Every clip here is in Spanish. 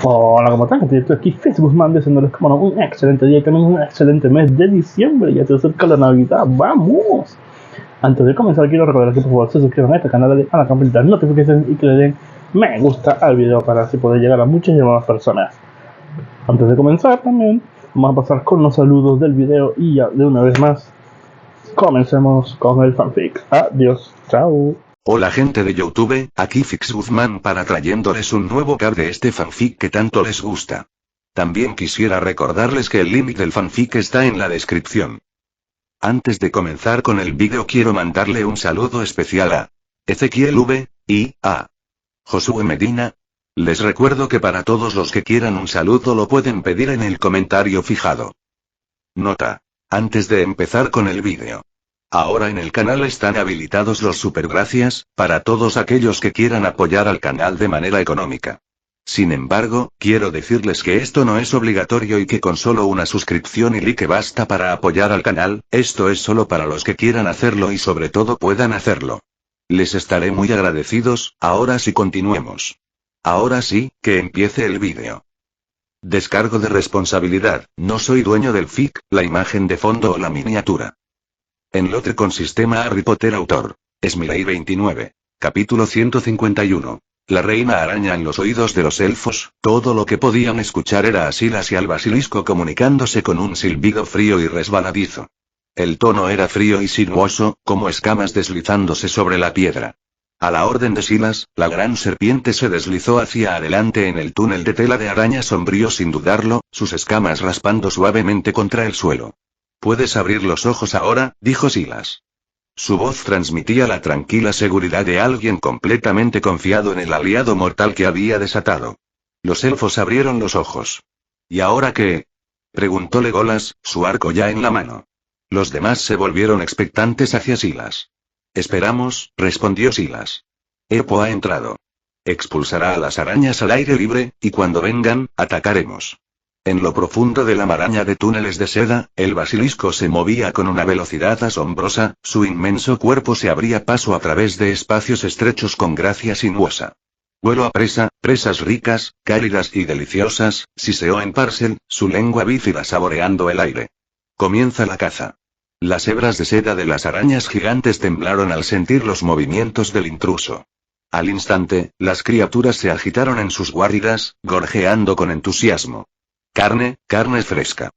Hola, ¿cómo están? Estoy aquí, Facebook Man, deseándoles como no, un excelente día, también un excelente mes de diciembre. Ya se acerca la Navidad, ¡vamos! Antes de comenzar, quiero recordar que por favor se suscriban a este canal, le den a la campanita de notificaciones y que le den me gusta al video para así poder llegar a muchas y más personas. Antes de comenzar, también vamos a pasar con los saludos del video y ya de una vez más, comencemos con el fanfic. Adiós, chao. Hola gente de YouTube, aquí Fix Guzmán para trayéndoles un nuevo cap de este fanfic que tanto les gusta. También quisiera recordarles que el link del fanfic está en la descripción. Antes de comenzar con el vídeo quiero mandarle un saludo especial a Ezequiel V, y a Josué Medina. Les recuerdo que para todos los que quieran un saludo lo pueden pedir en el comentario fijado. Nota. Antes de empezar con el vídeo. Ahora en el canal están habilitados los supergracias, para todos aquellos que quieran apoyar al canal de manera económica. Sin embargo, quiero decirles que esto no es obligatorio y que con solo una suscripción y like basta para apoyar al canal, esto es solo para los que quieran hacerlo y sobre todo puedan hacerlo. Les estaré muy agradecidos, ahora sí continuemos. Ahora sí, que empiece el vídeo. Descargo de responsabilidad, no soy dueño del fic, la imagen de fondo o la miniatura. Enlote con sistema Harry Potter autor. Smiley 29. Capítulo 151. La reina araña en los oídos de los elfos, todo lo que podían escuchar era a Silas y al basilisco comunicándose con un silbido frío y resbaladizo. El tono era frío y sinuoso, como escamas deslizándose sobre la piedra. A la orden de Silas, la gran serpiente se deslizó hacia adelante en el túnel de tela de araña sombrío sin dudarlo, sus escamas raspando suavemente contra el suelo. «Puedes abrir los ojos ahora», dijo Silas. Su voz transmitía la tranquila seguridad de alguien completamente confiado en el aliado mortal que había desatado. Los elfos abrieron los ojos. «¿Y ahora qué?», preguntó Legolas, su arco ya en la mano. Los demás se volvieron expectantes hacia Silas. «Esperamos», respondió Silas. «Epo ha entrado. Expulsará a las arañas al aire libre, y cuando vengan, atacaremos». En lo profundo de la maraña de túneles de seda, el basilisco se movía con una velocidad asombrosa, su inmenso cuerpo se abría paso a través de espacios estrechos con gracia sinuosa. Vuelo a presa, presas ricas, cálidas y deliciosas, siseó en Parcel, su lengua bífida saboreando el aire. Comienza la caza. Las hebras de seda de las arañas gigantes temblaron al sentir los movimientos del intruso. Al instante, las criaturas se agitaron en sus guaridas, gorjeando con entusiasmo. «Carne, carne fresca»,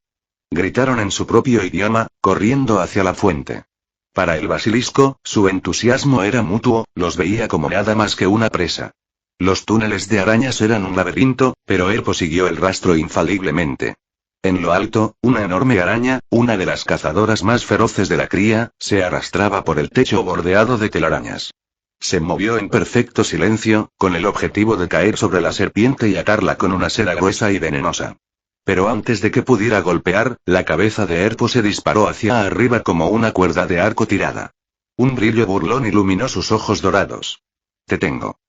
gritaron en su propio idioma, corriendo hacia la fuente. Para el basilisco, su entusiasmo era mutuo, los veía como nada más que una presa. Los túneles de arañas eran un laberinto, pero Erpo siguió el rastro infaliblemente. En lo alto, una enorme araña, una de las cazadoras más feroces de la cría, se arrastraba por el techo bordeado de telarañas. Se movió en perfecto silencio, con el objetivo de caer sobre la serpiente y atarla con una seda gruesa y venenosa. Pero antes de que pudiera golpear, la cabeza de Erpo se disparó hacia arriba como una cuerda de arco tirada. Un brillo burlón iluminó sus ojos dorados. «Te tengo».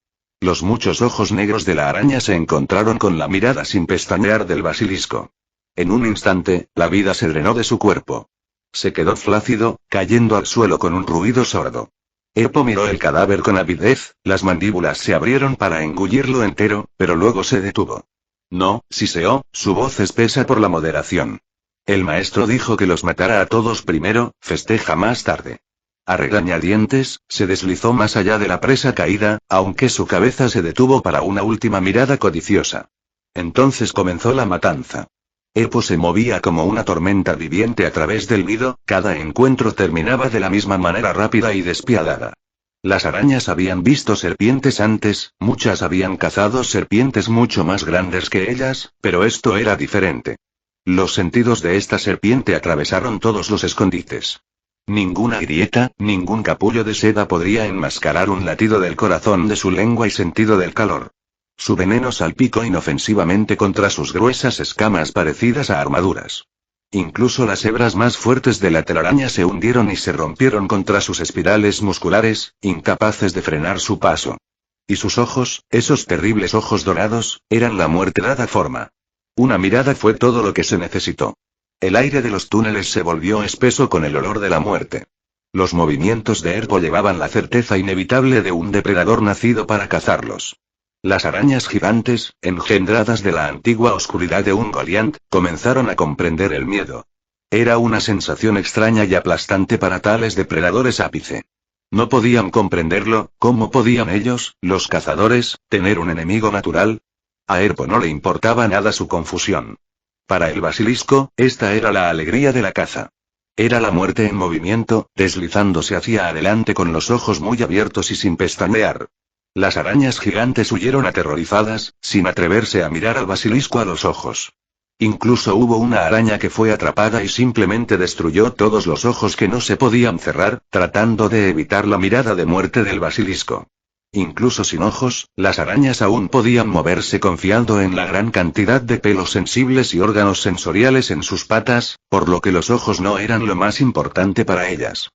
Los muchos ojos negros de la araña se encontraron con la mirada sin pestañear del basilisco. En un instante, la vida se drenó de su cuerpo. Se quedó flácido, cayendo al suelo con un ruido sordo. Erpo miró el cadáver con avidez, las mandíbulas se abrieron para engullirlo entero, pero luego se detuvo. «No», siseó, su voz espesa por la moderación. «El maestro dijo que los matara a todos primero, festeja más tarde». A regañadientes, se deslizó más allá de la presa caída, aunque su cabeza se detuvo para una última mirada codiciosa. Entonces comenzó la matanza. Erpo se movía como una tormenta viviente a través del nido, cada encuentro terminaba de la misma manera rápida y despiadada. Las arañas habían visto serpientes antes, muchas habían cazado serpientes mucho más grandes que ellas, pero esto era diferente. Los sentidos de esta serpiente atravesaron todos los escondites. Ninguna grieta, ningún capullo de seda podría enmascarar un latido del corazón de su lengua y sentido del calor. Su veneno salpicó inofensivamente contra sus gruesas escamas parecidas a armaduras. Incluso las hebras más fuertes de la telaraña se hundieron y se rompieron contra sus espirales musculares, incapaces de frenar su paso. Y sus ojos, esos terribles ojos dorados, eran la muerte dada forma. Una mirada fue todo lo que se necesitó. El aire de los túneles se volvió espeso con el olor de la muerte. Los movimientos de Erpo llevaban la certeza inevitable de un depredador nacido para cazarlos. Las arañas gigantes, engendradas de la antigua oscuridad de Ungoliant, comenzaron a comprender el miedo. Era una sensación extraña y aplastante para tales depredadores ápice. No podían comprenderlo. ¿Cómo podían ellos, los cazadores, tener un enemigo natural? A Erpo no le importaba nada su confusión. Para el basilisco, esta era la alegría de la caza. Era la muerte en movimiento, deslizándose hacia adelante con los ojos muy abiertos y sin pestañear. Las arañas gigantes huyeron aterrorizadas, sin atreverse a mirar al basilisco a los ojos. Incluso hubo una araña que fue atrapada y simplemente destruyó todos los ojos que no se podían cerrar, tratando de evitar la mirada de muerte del basilisco. Incluso sin ojos, las arañas aún podían moverse confiando en la gran cantidad de pelos sensibles y órganos sensoriales en sus patas, por lo que los ojos no eran lo más importante para ellas.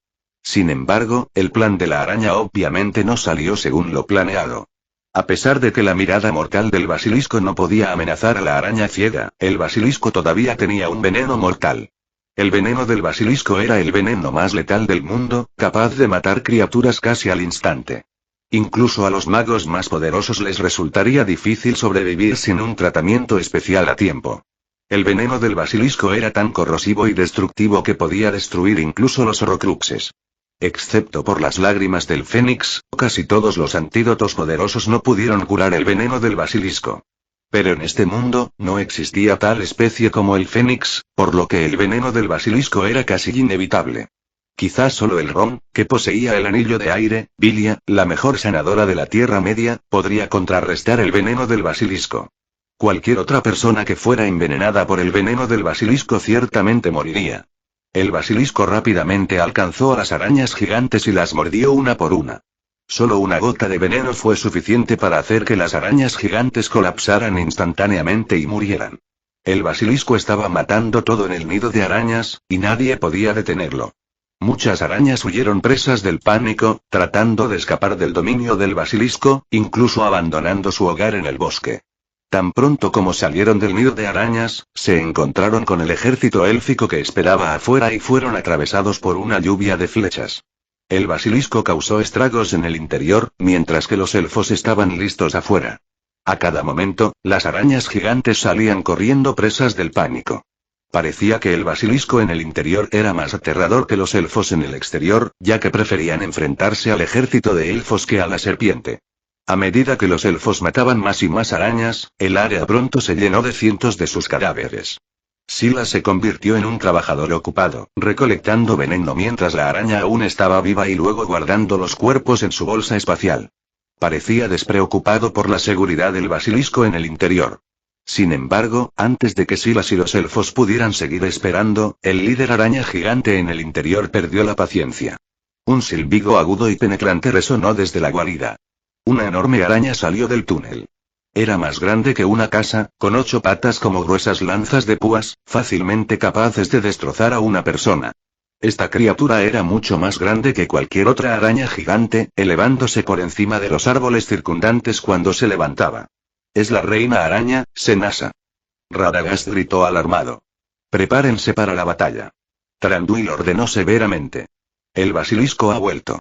Sin embargo, el plan de la araña obviamente no salió según lo planeado. A pesar de que la mirada mortal del basilisco no podía amenazar a la araña ciega, el basilisco todavía tenía un veneno mortal. El veneno del basilisco era el veneno más letal del mundo, capaz de matar criaturas casi al instante. Incluso a los magos más poderosos les resultaría difícil sobrevivir sin un tratamiento especial a tiempo. El veneno del basilisco era tan corrosivo y destructivo que podía destruir incluso los horrocruxes. Excepto por las lágrimas del fénix, casi todos los antídotos poderosos no pudieron curar el veneno del basilisco. Pero en este mundo, no existía tal especie como el fénix, por lo que el veneno del basilisco era casi inevitable. Quizás solo el Rom, que poseía el anillo de aire, Vilia, la mejor sanadora de la Tierra Media, podría contrarrestar el veneno del basilisco. Cualquier otra persona que fuera envenenada por el veneno del basilisco ciertamente moriría. El basilisco rápidamente alcanzó a las arañas gigantes y las mordió una por una. Solo una gota de veneno fue suficiente para hacer que las arañas gigantes colapsaran instantáneamente y murieran. El basilisco estaba matando todo en el nido de arañas, y nadie podía detenerlo. Muchas arañas huyeron presas del pánico, tratando de escapar del dominio del basilisco, incluso abandonando su hogar en el bosque. Tan pronto como salieron del nido de arañas, se encontraron con el ejército élfico que esperaba afuera y fueron atravesados por una lluvia de flechas. El basilisco causó estragos en el interior, mientras que los elfos estaban listos afuera. A cada momento, las arañas gigantes salían corriendo presas del pánico. Parecía que el basilisco en el interior era más aterrador que los elfos en el exterior, ya que preferían enfrentarse al ejército de elfos que a la serpiente. A medida que los elfos mataban más y más arañas, el área pronto se llenó de cientos de sus cadáveres. Silas se convirtió en un trabajador ocupado, recolectando veneno mientras la araña aún estaba viva y luego guardando los cuerpos en su bolsa espacial. Parecía despreocupado por la seguridad del basilisco en el interior. Sin embargo, antes de que Silas y los elfos pudieran seguir esperando, el líder araña gigante en el interior perdió la paciencia. Un silbido agudo y penetrante resonó desde la guarida. Una enorme araña salió del túnel. Era más grande que una casa, con 8 patas como gruesas lanzas de púas, fácilmente capaces de destrozar a una persona. Esta criatura era mucho más grande que cualquier otra araña gigante, elevándose por encima de los árboles circundantes cuando se levantaba. Es la reina araña, Senasa. Radagast gritó alarmado. Prepárense para la batalla. Thranduil ordenó severamente. El basilisco ha vuelto.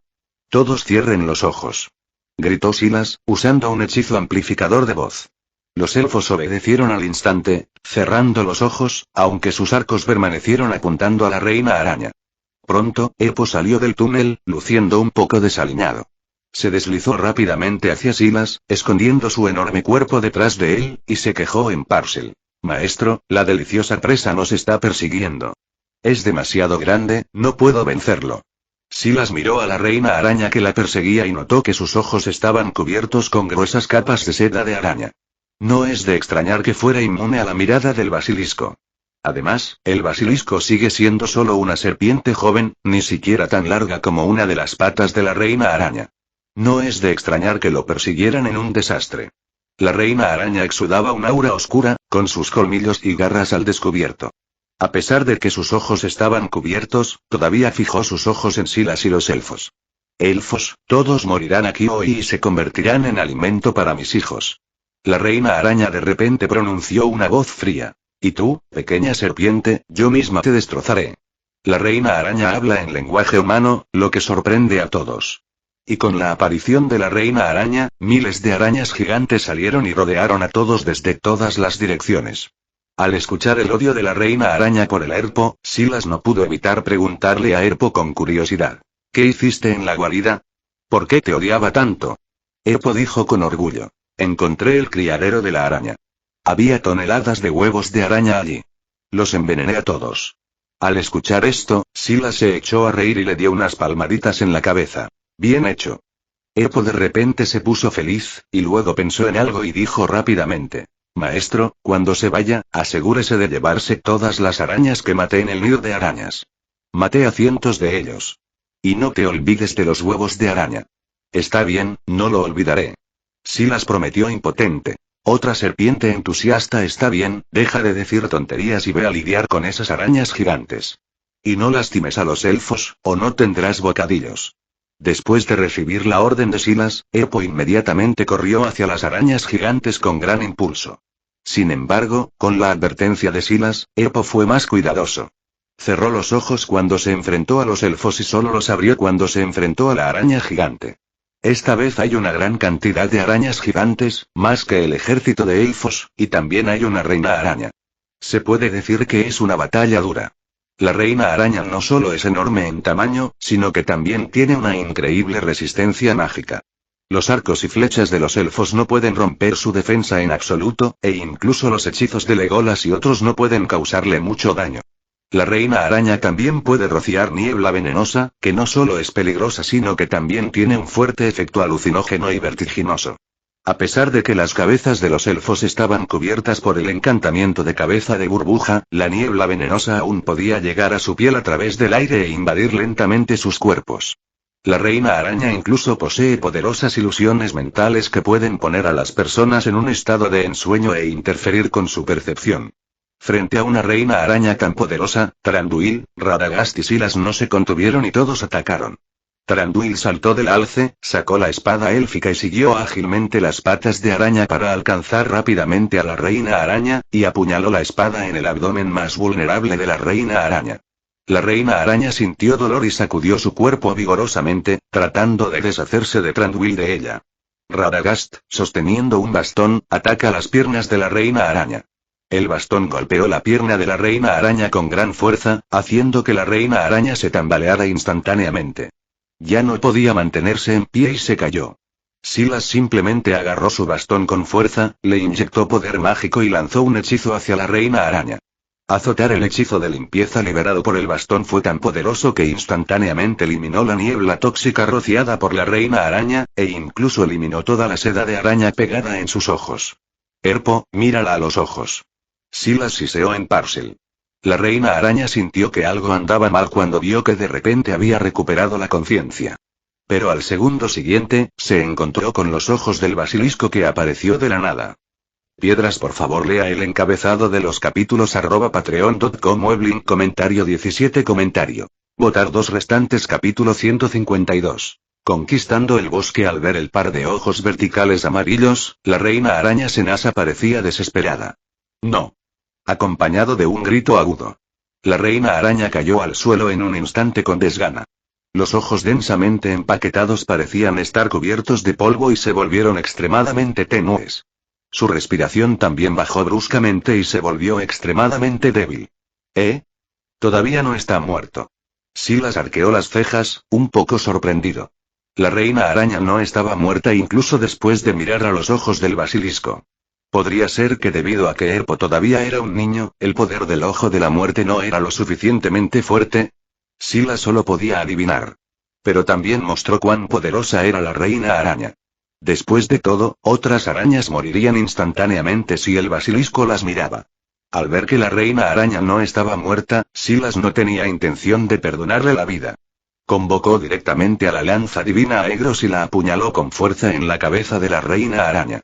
Todos cierren los ojos. Gritó Silas, usando un hechizo amplificador de voz. Los elfos obedecieron al instante, cerrando los ojos, aunque sus arcos permanecieron apuntando a la reina araña. Pronto, Epo salió del túnel, luciendo un poco desaliñado. Se deslizó rápidamente hacia Silas, escondiendo su enorme cuerpo detrás de él, y se quejó en Parcel. Maestro, la deliciosa presa nos está persiguiendo. Es demasiado grande, no puedo vencerlo. Silas miró a la reina araña que la perseguía y notó que sus ojos estaban cubiertos con gruesas capas de seda de araña. No es de extrañar que fuera inmune a la mirada del basilisco. Además, el basilisco sigue siendo solo una serpiente joven, ni siquiera tan larga como una de las patas de la reina araña. No es de extrañar que lo persiguieran en un desastre. La reina araña exudaba un aura oscura, con sus colmillos y garras al descubierto. A pesar de que sus ojos estaban cubiertos, todavía fijó sus ojos en Silas y los elfos. Elfos, todos morirán aquí hoy y se convertirán en alimento para mis hijos. La reina araña de repente pronunció una voz fría. Y tú, pequeña serpiente, yo misma te destrozaré. La reina araña habla en lenguaje humano, lo que sorprende a todos. Y con la aparición de la reina araña, miles de arañas gigantes salieron y rodearon a todos desde todas las direcciones. Al escuchar el odio de la reina araña por el Erpo, Silas no pudo evitar preguntarle a Erpo con curiosidad. ¿Qué hiciste en la guarida? ¿Por qué te odiaba tanto? Erpo dijo con orgullo. Encontré el criadero de la araña. Había toneladas de huevos de araña allí. Los envenené a todos. Al escuchar esto, Silas se echó a reír y le dio unas palmaditas en la cabeza. Bien hecho. Erpo de repente se puso feliz, y luego pensó en algo y dijo rápidamente. Maestro, cuando se vaya, asegúrese de llevarse todas las arañas que maté en el nido de arañas. Maté a cientos de ellos. Y no te olvides de los huevos de araña. Está bien, no lo olvidaré. Silas prometió impotente. Otra serpiente entusiasta. Está bien, deja de decir tonterías y ve a lidiar con esas arañas gigantes. Y no lastimes a los elfos, o no tendrás bocadillos. Después de recibir la orden de Silas, Erpo inmediatamente corrió hacia las arañas gigantes con gran impulso. Sin embargo, con la advertencia de Silas, Erpo fue más cuidadoso. Cerró los ojos cuando se enfrentó a los elfos y solo los abrió cuando se enfrentó a la araña gigante. Esta vez hay una gran cantidad de arañas gigantes, más que el ejército de elfos, y también hay una reina araña. Se puede decir que es una batalla dura. La reina araña no solo es enorme en tamaño, sino que también tiene una increíble resistencia mágica. Los arcos y flechas de los elfos no pueden romper su defensa en absoluto, e incluso los hechizos de Legolas y otros no pueden causarle mucho daño. La reina araña también puede rociar niebla venenosa, que no solo es peligrosa sino que también tiene un fuerte efecto alucinógeno y vertiginoso. A pesar de que las cabezas de los elfos estaban cubiertas por el encantamiento de cabeza de burbuja, la niebla venenosa aún podía llegar a su piel a través del aire e invadir lentamente sus cuerpos. La reina araña incluso posee poderosas ilusiones mentales que pueden poner a las personas en un estado de ensueño e interferir con su percepción. Frente a una reina araña tan poderosa, Thranduil, Radagast y Silas no se contuvieron y todos atacaron. Thranduil saltó del alce, sacó la espada élfica y siguió ágilmente las patas de araña para alcanzar rápidamente a la reina araña, y apuñaló la espada en el abdomen más vulnerable de la reina araña. La reina araña sintió dolor y sacudió su cuerpo vigorosamente, tratando de deshacerse de Thranduil de ella. Radagast, sosteniendo un bastón, ataca las piernas de la reina araña. El bastón golpeó la pierna de la reina araña con gran fuerza, haciendo que la reina araña se tambaleara instantáneamente. Ya no podía mantenerse en pie y se cayó. Silas simplemente agarró su bastón con fuerza, le inyectó poder mágico y lanzó un hechizo hacia la reina araña. Azotar el hechizo de limpieza liberado por el bastón fue tan poderoso que instantáneamente eliminó la niebla tóxica rociada por la reina araña, e incluso eliminó toda la seda de araña pegada en sus ojos. Erpo, mírala a los ojos. Silas siseó en Parcel. La reina araña sintió que algo andaba mal cuando vio que de repente había recuperado la conciencia. Pero al segundo siguiente, se encontró con los ojos del basilisco que apareció de la nada. Piedras, por favor, lea el encabezado de los capítulos @patreon.com Weblink comentario 17 comentario. Votar 2 restantes capítulo 152. Conquistando el bosque. Al ver el par de ojos verticales amarillos, la reina araña Senasa parecía desesperada. No. Acompañado de un grito agudo. La reina araña cayó al suelo en un instante con desgana. Los ojos densamente empaquetados parecían estar cubiertos de polvo y se volvieron extremadamente tenues. Su respiración también bajó bruscamente y se volvió extremadamente débil. Todavía no está muerto. Silas arqueó las cejas, un poco sorprendido. La reina araña no estaba muerta incluso después de mirar a los ojos del basilisco. Podría ser que debido a que Erpo todavía era un niño, el poder del ojo de la muerte no era lo suficientemente fuerte. Silas solo podía adivinar. Pero también mostró cuán poderosa era la reina araña. Después de todo, otras arañas morirían instantáneamente si el basilisco las miraba. Al ver que la reina araña no estaba muerta, Silas no tenía intención de perdonarle la vida. Convocó directamente a la lanza divina a Egros y la apuñaló con fuerza en la cabeza de la reina araña.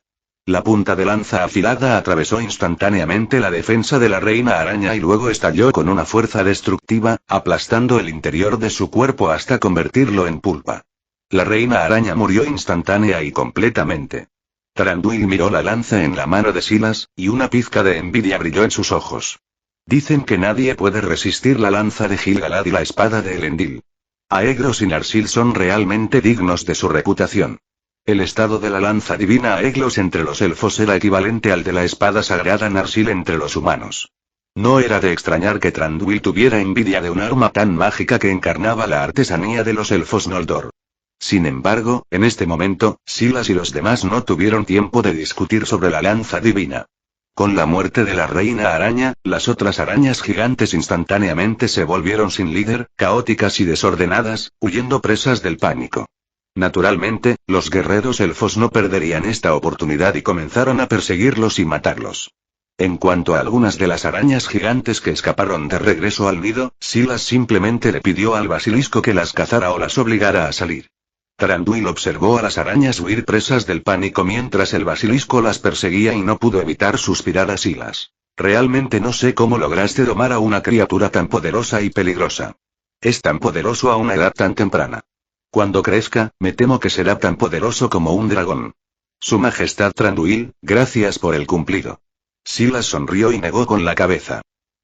La punta de lanza afilada atravesó instantáneamente la defensa de la reina araña y luego estalló con una fuerza destructiva, aplastando el interior de su cuerpo hasta convertirlo en pulpa. La reina araña murió instantánea y completamente. Thranduil miró la lanza en la mano de Silas, y una pizca de envidia brilló en sus ojos. Dicen que nadie puede resistir la lanza de Gil-galad y la espada de Elendil. Aegros y Narsil son realmente dignos de su reputación. El estado de la lanza divina Aeglos entre los elfos era equivalente al de la espada sagrada Narsil entre los humanos. No era de extrañar que Thranduil tuviera envidia de un arma tan mágica que encarnaba la artesanía de los elfos Noldor. Sin embargo, en este momento, Silas y los demás no tuvieron tiempo de discutir sobre la lanza divina. Con la muerte de la reina araña, las otras arañas gigantes instantáneamente se volvieron sin líder, caóticas y desordenadas, huyendo presas del pánico. Naturalmente, los guerreros elfos no perderían esta oportunidad y comenzaron a perseguirlos y matarlos. En cuanto a algunas de las arañas gigantes que escaparon de regreso al nido, Silas simplemente le pidió al basilisco que las cazara o las obligara a salir. Thranduil observó a las arañas huir presas del pánico mientras el basilisco las perseguía y no pudo evitar suspirar a Silas. Realmente no sé cómo lograste domar a una criatura tan poderosa y peligrosa. Es tan poderoso a una edad tan temprana. Cuando crezca, me temo que será tan poderoso como un dragón. Su Majestad Thranduil, gracias por el cumplido. Silas sonrió y negó con la cabeza.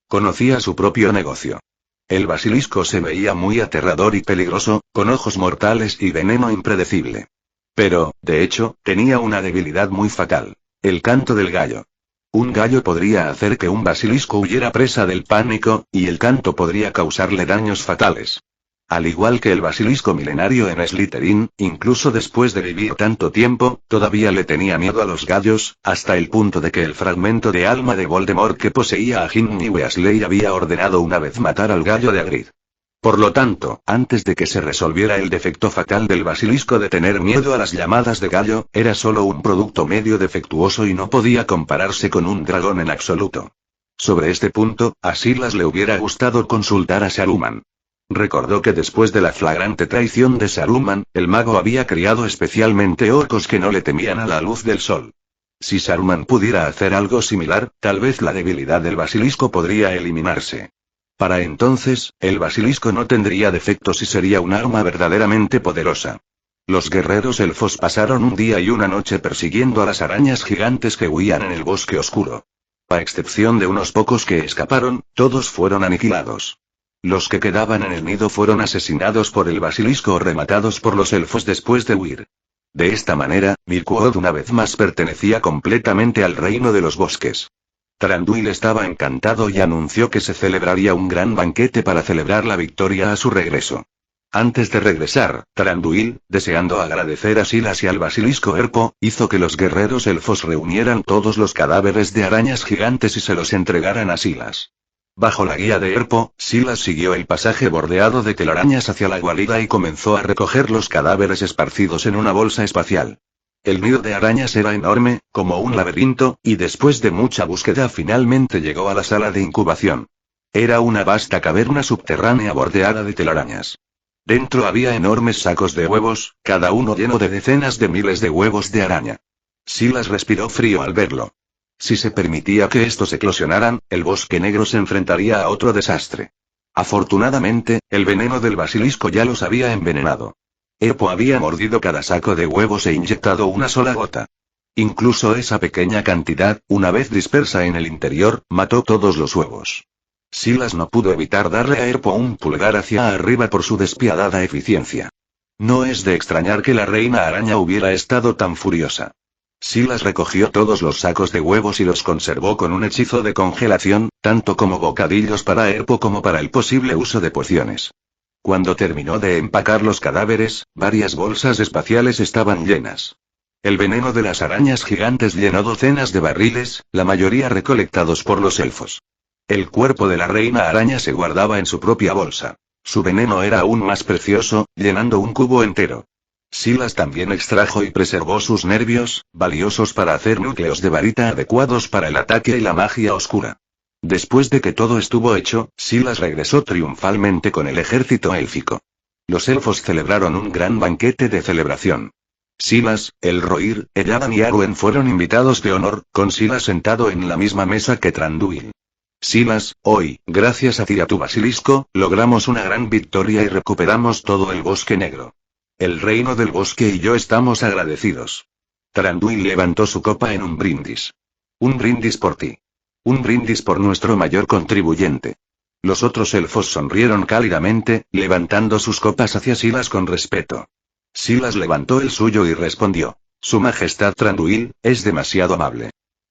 Conocía su propio negocio. El basilisco se veía muy aterrador y peligroso, con ojos mortales y veneno impredecible. Pero, de hecho, tenía una debilidad muy fatal: el canto del gallo. Un gallo podría hacer que un basilisco huyera presa del pánico, y el canto podría causarle daños fatales. Al igual que el basilisco milenario en Slytherin, incluso después de vivir tanto tiempo, todavía le tenía miedo a los gallos, hasta el punto de que el fragmento de alma de Voldemort que poseía a Ginny Weasley había ordenado una vez matar al gallo de Hagrid. Por lo tanto, antes de que se resolviera el defecto fatal del basilisco de tener miedo a las llamadas de gallo, era solo un producto medio defectuoso y no podía compararse con un dragón en absoluto. Sobre este punto, a Silas le hubiera gustado consultar a Saruman. Recordó que después de la flagrante traición de Saruman, el mago había criado especialmente orcos que no le temían a la luz del sol. Si Saruman pudiera hacer algo similar, tal vez la debilidad del basilisco podría eliminarse. Para entonces, el basilisco no tendría defectos y sería un arma verdaderamente poderosa. Los guerreros elfos pasaron un día y una noche persiguiendo a las arañas gigantes que huían en el bosque oscuro. A excepción de unos pocos que escaparon, todos fueron aniquilados. Los que quedaban en el nido fueron asesinados por el basilisco o rematados por los elfos después de huir. De esta manera, Mirkwood una vez más pertenecía completamente al reino de los bosques. Thranduil estaba encantado y anunció que se celebraría un gran banquete para celebrar la victoria a su regreso. Antes de regresar, Thranduil, deseando agradecer a Silas y al basilisco Herpo, hizo que los guerreros elfos reunieran todos los cadáveres de arañas gigantes y se los entregaran a Silas. Bajo la guía de Herpo, Silas siguió el pasaje bordeado de telarañas hacia la guarida y comenzó a recoger los cadáveres esparcidos en una bolsa espacial. El nido de arañas era enorme, como un laberinto, y después de mucha búsqueda finalmente llegó a la sala de incubación. Era una vasta caverna subterránea bordeada de telarañas. Dentro había enormes sacos de huevos, cada uno lleno de decenas de miles de huevos de araña. Silas respiró frío al verlo. Si se permitía que estos eclosionaran, el bosque negro se enfrentaría a otro desastre. Afortunadamente, el veneno del basilisco ya los había envenenado. Herpo había mordido cada saco de huevos e inyectado una sola gota. Incluso esa pequeña cantidad, una vez dispersa en el interior, mató todos los huevos. Silas no pudo evitar darle a Herpo un pulgar hacia arriba por su despiadada eficiencia. No es de extrañar que la reina araña hubiera estado tan furiosa. Silas recogió todos los sacos de huevos y los conservó con un hechizo de congelación, tanto como bocadillos para Herpo como para el posible uso de pociones. Cuando terminó de empacar los cadáveres, varias bolsas espaciales estaban llenas. El veneno de las arañas gigantes llenó docenas de barriles, la mayoría recolectados por los elfos. El cuerpo de la reina araña se guardaba en su propia bolsa. Su veneno era aún más precioso, llenando un cubo entero. Silas también extrajo y preservó sus nervios, valiosos para hacer núcleos de varita adecuados para el ataque y la magia oscura. Después de que todo estuvo hecho, Silas regresó triunfalmente con el ejército élfico. Los elfos celebraron un gran banquete de celebración. Silas, el Rohirrim, Elladan y Arwen fueron invitados de honor, con Silas sentado en la misma mesa que Thranduil. Silas, hoy, gracias a ti y a tu basilisco, logramos una gran victoria y recuperamos todo el bosque negro. El reino del bosque y yo estamos agradecidos. Thranduil levantó su copa en un brindis. Un brindis por ti. Un brindis por nuestro mayor contribuyente. Los otros elfos sonrieron cálidamente, levantando sus copas hacia Silas con respeto. Silas levantó el suyo y respondió: Su Majestad Thranduil es demasiado amable.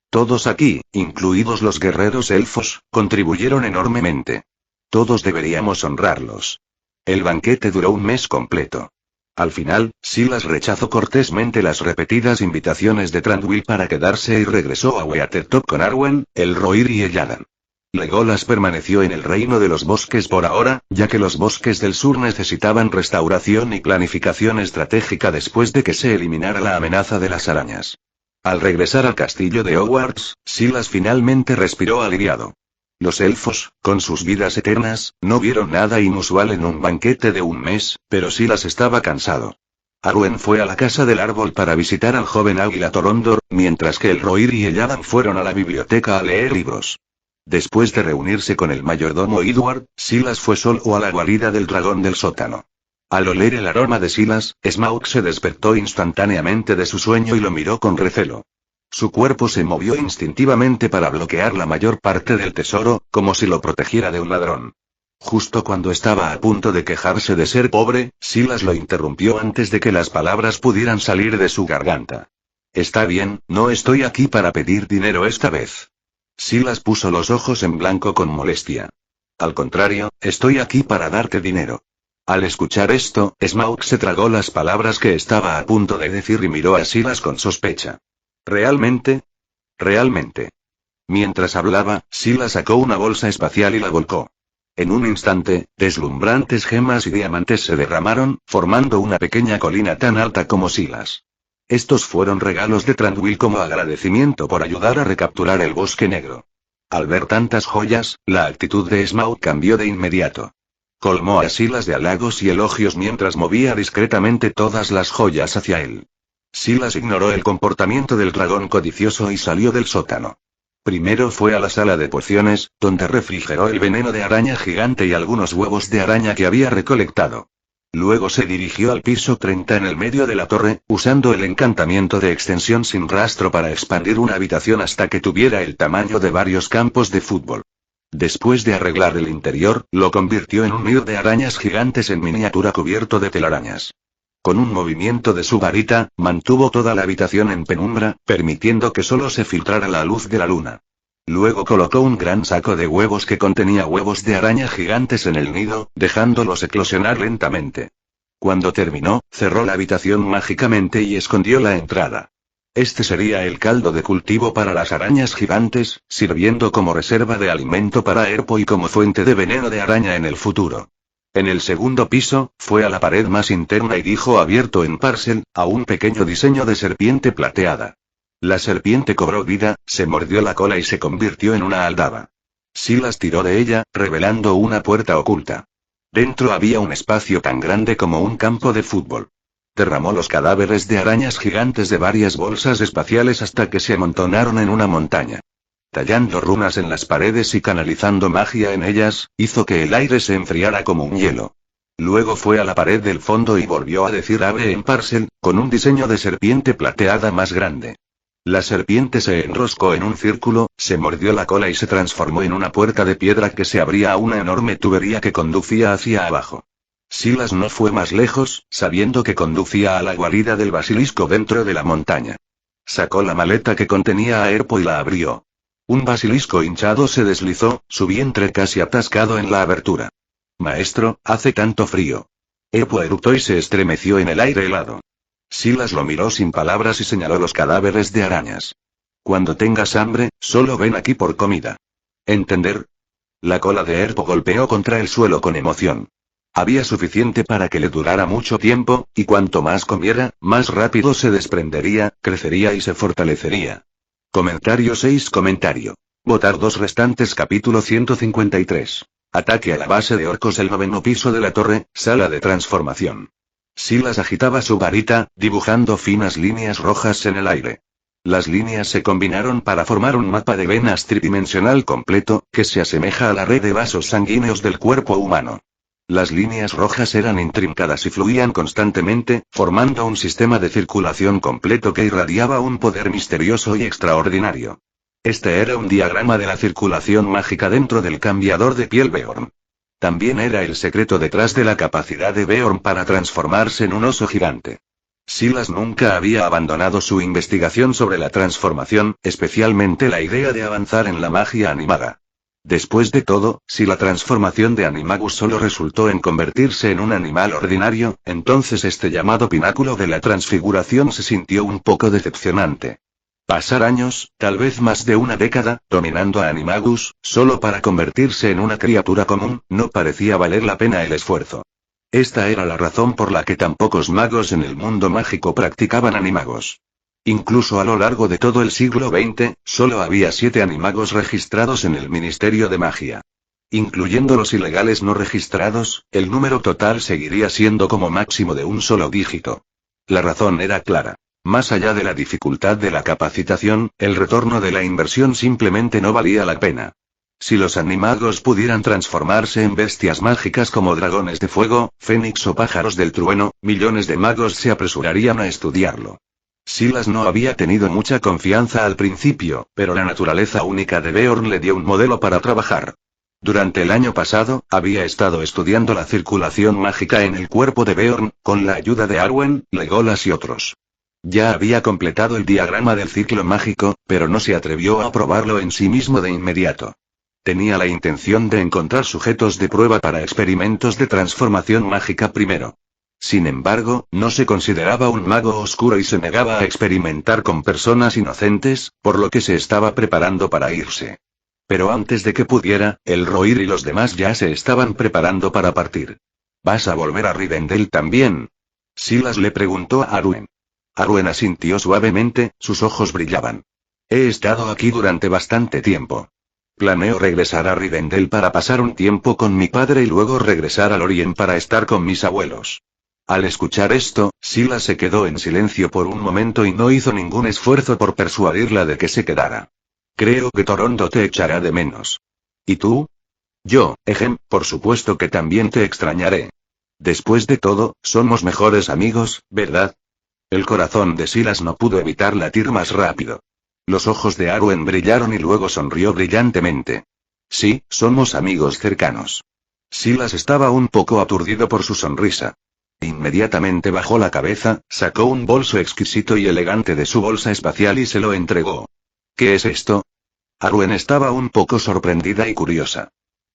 Todos aquí, incluidos los guerreros elfos, contribuyeron enormemente. Todos deberíamos honrarlos. El banquete duró un mes completo. Al final, Silas rechazó cortésmente las repetidas invitaciones de Thranduil para quedarse y regresó a Weathertop con Arwen, el Rohirrim y Elladan. Legolas permaneció en el reino de los bosques por ahora, ya que los bosques del sur necesitaban restauración y planificación estratégica después de que se eliminara la amenaza de las arañas. Al regresar al castillo de Hogwarts, Silas finalmente respiró aliviado. Los elfos, con sus vidas eternas, no vieron nada inusual en un banquete de un mes, pero Silas estaba cansado. Arwen fue a la casa del árbol para visitar al joven águila Torondor, mientras que el Rohirrim y Elladan fueron a la biblioteca a leer libros. Después de reunirse con el mayordomo Edward, Silas fue solo a la guarida del dragón del sótano. Al oler el aroma de Silas, Smaug se despertó instantáneamente de su sueño y lo miró con recelo. Su cuerpo se movió instintivamente para bloquear la mayor parte del tesoro, como si lo protegiera de un ladrón. Justo cuando estaba a punto de quejarse de ser pobre, Silas lo interrumpió antes de que las palabras pudieran salir de su garganta. Está bien, no estoy aquí para pedir dinero esta vez. Silas puso los ojos en blanco con molestia. Al contrario, estoy aquí para darte dinero. Al escuchar esto, Smaug se tragó las palabras que estaba a punto de decir y miró a Silas con sospecha. ¿Realmente? ¿Realmente? Mientras hablaba, Silas sacó una bolsa espacial y la volcó. En un instante, deslumbrantes gemas y diamantes se derramaron, formando una pequeña colina tan alta como Silas. Estos fueron regalos de Thranduil como agradecimiento por ayudar a recapturar el Bosque Negro. Al ver tantas joyas, la actitud de Smaug cambió de inmediato. Colmó a Silas de halagos y elogios mientras movía discretamente todas las joyas hacia él. Silas ignoró el comportamiento del dragón codicioso y salió del sótano. Primero fue a la sala de pociones, donde refrigeró el veneno de araña gigante y algunos huevos de araña que había recolectado. Luego se dirigió al piso 30 en el medio de la torre, usando el encantamiento de extensión sin rastro para expandir una habitación hasta que tuviera el tamaño de varios campos de fútbol. Después de arreglar el interior, lo convirtió en un nido de arañas gigantes en miniatura cubierto de telarañas. Con un movimiento de su varita, mantuvo toda la habitación en penumbra, permitiendo que solo se filtrara la luz de la luna. Luego colocó un gran saco de huevos que contenía huevos de araña gigantes en el nido, dejándolos eclosionar lentamente. Cuando terminó, cerró la habitación mágicamente y escondió la entrada. Este sería el caldo de cultivo para las arañas gigantes, sirviendo como reserva de alimento para Erpo y como fuente de veneno de araña en el futuro. En el segundo piso, fue a la pared más interna y dijo abierto en parcel, a un pequeño diseño de serpiente plateada. La serpiente cobró vida, se mordió la cola y se convirtió en una aldaba. Silas tiró de ella, revelando una puerta oculta. Dentro había un espacio tan grande como un campo de fútbol. Derramó los cadáveres de arañas gigantes de varias bolsas espaciales hasta que se amontonaron en una montaña. Tallando runas en las paredes y canalizando magia en ellas, hizo que el aire se enfriara como un hielo. Luego fue a la pared del fondo y volvió a decir ave en parcel, con un diseño de serpiente plateada más grande. La serpiente se enroscó en un círculo, se mordió la cola y se transformó en una puerta de piedra que se abría a una enorme tubería que conducía hacia abajo. Silas no fue más lejos, sabiendo que conducía a la guarida del basilisco dentro de la montaña. Sacó la maleta que contenía a Erpo y la abrió. Un basilisco hinchado se deslizó, su vientre casi atascado en la abertura. Maestro, hace tanto frío. Erpo eructó y se estremeció en el aire helado. Silas lo miró sin palabras y señaló los cadáveres de arañas. Cuando tengas hambre, solo ven aquí por comida. ¿Entender? La cola de Erpo golpeó contra el suelo con emoción. Había suficiente para que le durara mucho tiempo, y cuanto más comiera, más rápido se desprendería, crecería y se fortalecería. Comentario 6. Votar 2 restantes. Capítulo 153. Ataque a la base de orcos. El 9º piso de la torre, sala de transformación. Silas agitaba su varita, dibujando finas líneas rojas en el aire. Las líneas se combinaron para formar un mapa de venas tridimensional completo, que se asemeja a la red de vasos sanguíneos del cuerpo humano. Las líneas rojas eran intrincadas y fluían constantemente, formando un sistema de circulación completo que irradiaba un poder misterioso y extraordinario. Este era un diagrama de la circulación mágica dentro del cambiador de piel Beorn. También era el secreto detrás de la capacidad de Beorn para transformarse en un oso gigante. Silas nunca había abandonado su investigación sobre la transformación, especialmente la idea de avanzar en la magia animada. Después de todo, si la transformación de Animagus solo resultó en convertirse en un animal ordinario, entonces este llamado pináculo de la transfiguración se sintió un poco decepcionante. Pasar años, tal vez más de una década, dominando a Animagus, solo para convertirse en una criatura común, no parecía valer la pena el esfuerzo. Esta era la razón por la que tan pocos magos en el mundo mágico practicaban animagos. Incluso a lo largo de todo el siglo XX, solo había 7 animagos registrados en el Ministerio de Magia. Incluyendo los ilegales no registrados, el número total seguiría siendo como máximo de un solo dígito. La razón era clara. Más allá de la dificultad de la capacitación, el retorno de la inversión simplemente no valía la pena. Si los animagos pudieran transformarse en bestias mágicas como dragones de fuego, fénix o pájaros del trueno, millones de magos se apresurarían a estudiarlo. Silas no había tenido mucha confianza al principio, pero la naturaleza única de Beorn le dio un modelo para trabajar. Durante el año pasado, había estado estudiando la circulación mágica en el cuerpo de Beorn, con la ayuda de Arwen, Legolas y otros. Ya había completado el diagrama del ciclo mágico, pero no se atrevió a probarlo en sí mismo de inmediato. Tenía la intención de encontrar sujetos de prueba para experimentos de transformación mágica primero. Sin embargo, no se consideraba un mago oscuro y se negaba a experimentar con personas inocentes, por lo que se estaba preparando para irse. Pero antes de que pudiera, el Rohirrim y los demás ya se estaban preparando para partir. ¿Vas a volver a Rivendell también? Silas le preguntó a Arwen. Arwen asintió suavemente, sus ojos brillaban. He estado aquí durante bastante tiempo. Planeo regresar a Rivendell para pasar un tiempo con mi padre y luego regresar a Lorien para estar con mis abuelos. Al escuchar esto, Silas se quedó en silencio por un momento y no hizo ningún esfuerzo por persuadirla de que se quedara. Creo que Torondo te echará de menos. ¿Y tú? Yo, por supuesto que también te extrañaré. Después de todo, somos mejores amigos, ¿verdad? El corazón de Silas no pudo evitar latir más rápido. Los ojos de Arwen brillaron y luego sonrió brillantemente. Sí, somos amigos cercanos. Silas estaba un poco aturdido por su sonrisa. Inmediatamente bajó la cabeza, sacó un bolso exquisito y elegante de su bolsa espacial y se lo entregó. ¿Qué es esto? Arwen estaba un poco sorprendida y curiosa.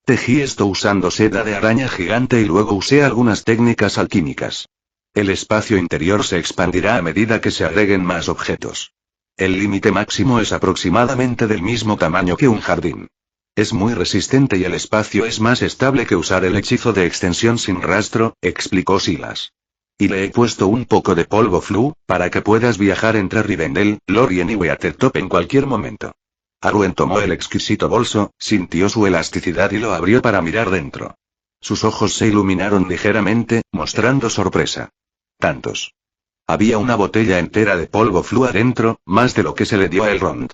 Tejí esto usando seda de araña gigante y luego usé algunas técnicas alquímicas. El espacio interior se expandirá a medida que se agreguen más objetos. El límite máximo es aproximadamente del mismo tamaño que un jardín. Es muy resistente y el espacio es más estable que usar el hechizo de extensión sin rastro, explicó Silas. Y le he puesto un poco de polvo flu, para que puedas viajar entre Rivendell, Lorien y Weathertop en cualquier momento. Arwen tomó el exquisito bolso, sintió su elasticidad y lo abrió para mirar dentro. Sus ojos se iluminaron ligeramente, mostrando sorpresa. Tantos. Había una botella entera de polvo flu adentro, más de lo que se le dio a Elrond.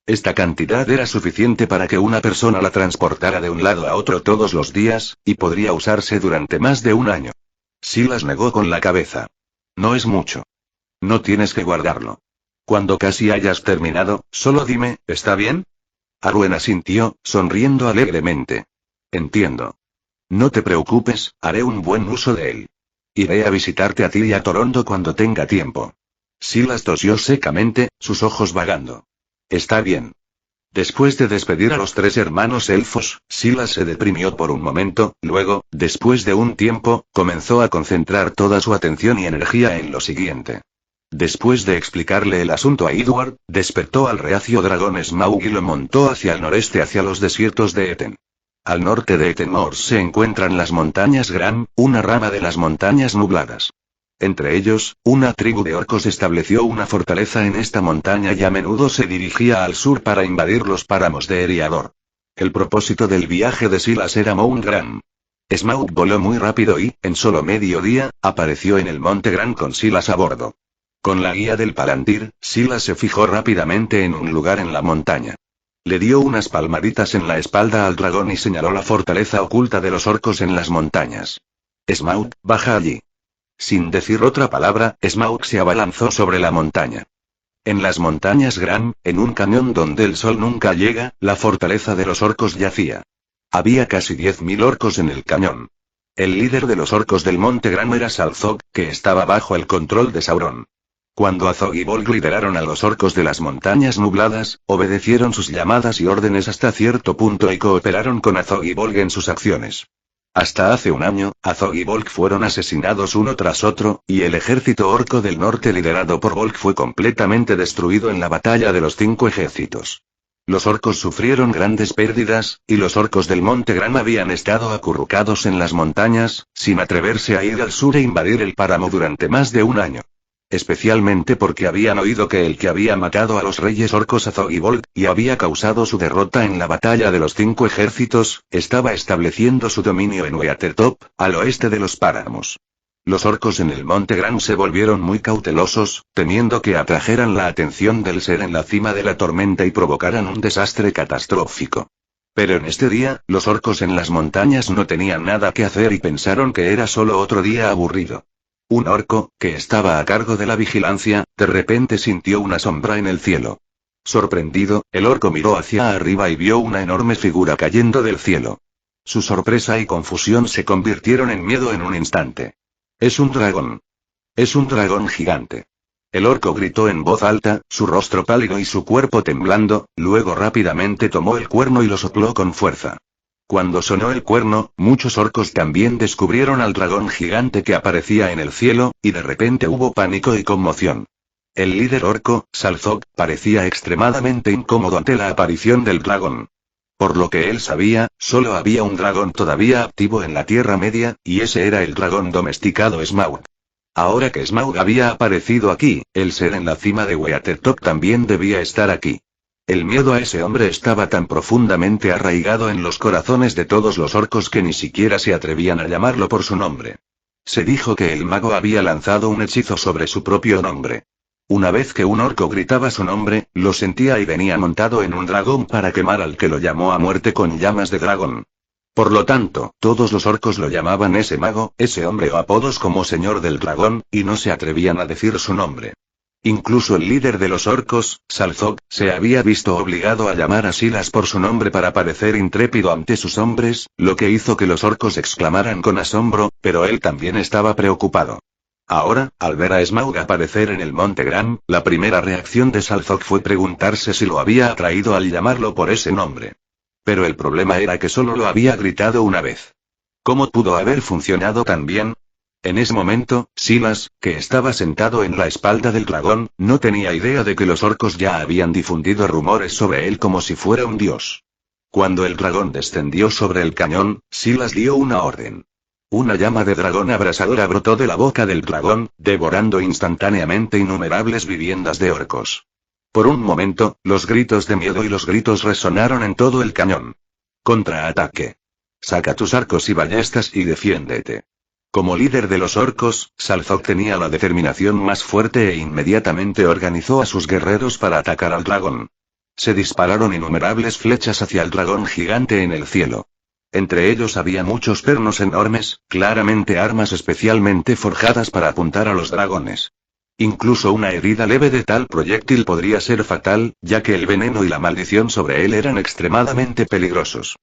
Esta cantidad era suficiente para que una persona la transportara de un lado a otro todos los días, y podría usarse durante más de un año. Silas negó con la cabeza. No es mucho. No tienes que guardarlo. Cuando casi hayas terminado, solo dime, ¿está bien? Arwen asintió, sonriendo alegremente. Entiendo. No te preocupes, haré un buen uso de él. Iré a visitarte a ti y a Torondo cuando tenga tiempo. Silas tosió secamente, sus ojos vagando. Está bien. Después de despedir a los 3 hermanos elfos, Silas se deprimió por un momento, luego, después de un tiempo, comenzó a concentrar toda su atención y energía en lo siguiente. Después de explicarle el asunto a Edward, despertó al reacio dragón Smaug y lo montó hacia el noreste hacia los desiertos de Eten. Al norte de Eten Moors se encuentran las montañas Gram, una rama de las montañas nubladas. Entre ellos, una tribu de orcos estableció una fortaleza en esta montaña y a menudo se dirigía al sur para invadir los páramos de Eriador. El propósito del viaje de Silas era Mount Gram. Smaug voló muy rápido y, en solo medio día, apareció en el monte Gram con Silas a bordo. Con la guía del Palantir, Silas se fijó rápidamente en un lugar en la montaña. Le dio unas palmaditas en la espalda al dragón y señaló la fortaleza oculta de los orcos en las montañas. Smaug, baja allí. Sin decir otra palabra, Smaug se abalanzó sobre la montaña. En las montañas Gran, en un cañón donde el sol nunca llega, la fortaleza de los orcos yacía. Había casi 10.000 orcos en el cañón. El líder de los orcos del Monte Gran era Salzog, que estaba bajo el control de Sauron. Cuando Azog y Bolg lideraron a los orcos de las montañas nubladas, obedecieron sus llamadas y órdenes hasta cierto punto y cooperaron con Azog y Bolg en sus acciones. Hasta hace un año, Azog y Bolg fueron asesinados uno tras otro, y el ejército orco del norte liderado por Bolg fue completamente destruido en la batalla de los 5 ejércitos. Los orcos sufrieron grandes pérdidas, y los orcos del Monte Gran habían estado acurrucados en las montañas, sin atreverse a ir al sur e invadir el páramo durante más de un año. Especialmente porque habían oído que el que había matado a los reyes orcos Azog y Bolg, y había causado su derrota en la batalla de los 5 ejércitos, estaba estableciendo su dominio en Weatertop, al oeste de los páramos. Los orcos en el Monte Gran se volvieron muy cautelosos, temiendo que atrajeran la atención del ser en la cima de la tormenta y provocaran un desastre catastrófico. Pero en este día, los orcos en las montañas no tenían nada que hacer y pensaron que era solo otro día aburrido. Un orco, que estaba a cargo de la vigilancia, de repente sintió una sombra en el cielo. Sorprendido, el orco miró hacia arriba y vio una enorme figura cayendo del cielo. Su sorpresa y confusión se convirtieron en miedo en un instante. Es un dragón. Es un dragón gigante. El orco gritó en voz alta, su rostro pálido y su cuerpo temblando, luego rápidamente tomó el cuerno y lo sopló con fuerza. Cuando sonó el cuerno, muchos orcos también descubrieron al dragón gigante que aparecía en el cielo, y de repente hubo pánico y conmoción. El líder orco, Salzog, parecía extremadamente incómodo ante la aparición del dragón. Por lo que él sabía, solo había un dragón todavía activo en la Tierra Media, y ese era el dragón domesticado Smaug. Ahora que Smaug había aparecido aquí, el ser en la cima de Weatertop también debía estar aquí. El miedo a ese hombre estaba tan profundamente arraigado en los corazones de todos los orcos que ni siquiera se atrevían a llamarlo por su nombre. Se dijo que el mago había lanzado un hechizo sobre su propio nombre. Una vez que un orco gritaba su nombre, lo sentía y venía montado en un dragón para quemar al que lo llamó a muerte con llamas de dragón. Por lo tanto, todos los orcos lo llamaban ese mago, ese hombre o apodos como Señor del Dragón, y no se atrevían a decir su nombre. Incluso el líder de los orcos, Salzog, se había visto obligado a llamar a Silas por su nombre para parecer intrépido ante sus hombres, lo que hizo que los orcos exclamaran con asombro, pero él también estaba preocupado. Ahora, al ver a Smaug aparecer en el Monte Gran, la primera reacción de Salzog fue preguntarse si lo había atraído al llamarlo por ese nombre. Pero el problema era que solo lo había gritado una vez. ¿Cómo pudo haber funcionado tan bien? En ese momento, Silas, que estaba sentado en la espalda del dragón, no tenía idea de que los orcos ya habían difundido rumores sobre él como si fuera un dios. Cuando el dragón descendió sobre el cañón, Silas dio una orden. Una llama de dragón abrasadora brotó de la boca del dragón, devorando instantáneamente innumerables viviendas de orcos. Por un momento, los gritos de miedo y los gritos resonaron en todo el cañón. Contraataque. Saca tus arcos y ballestas y defiéndete. Como líder de los orcos, Salzog tenía la determinación más fuerte e inmediatamente organizó a sus guerreros para atacar al dragón. Se dispararon innumerables flechas hacia el dragón gigante en el cielo. Entre ellos había muchos pernos enormes, claramente armas especialmente forjadas para apuntar a los dragones. Incluso una herida leve de tal proyectil podría ser fatal, ya que el veneno y la maldición sobre él eran extremadamente peligrosos.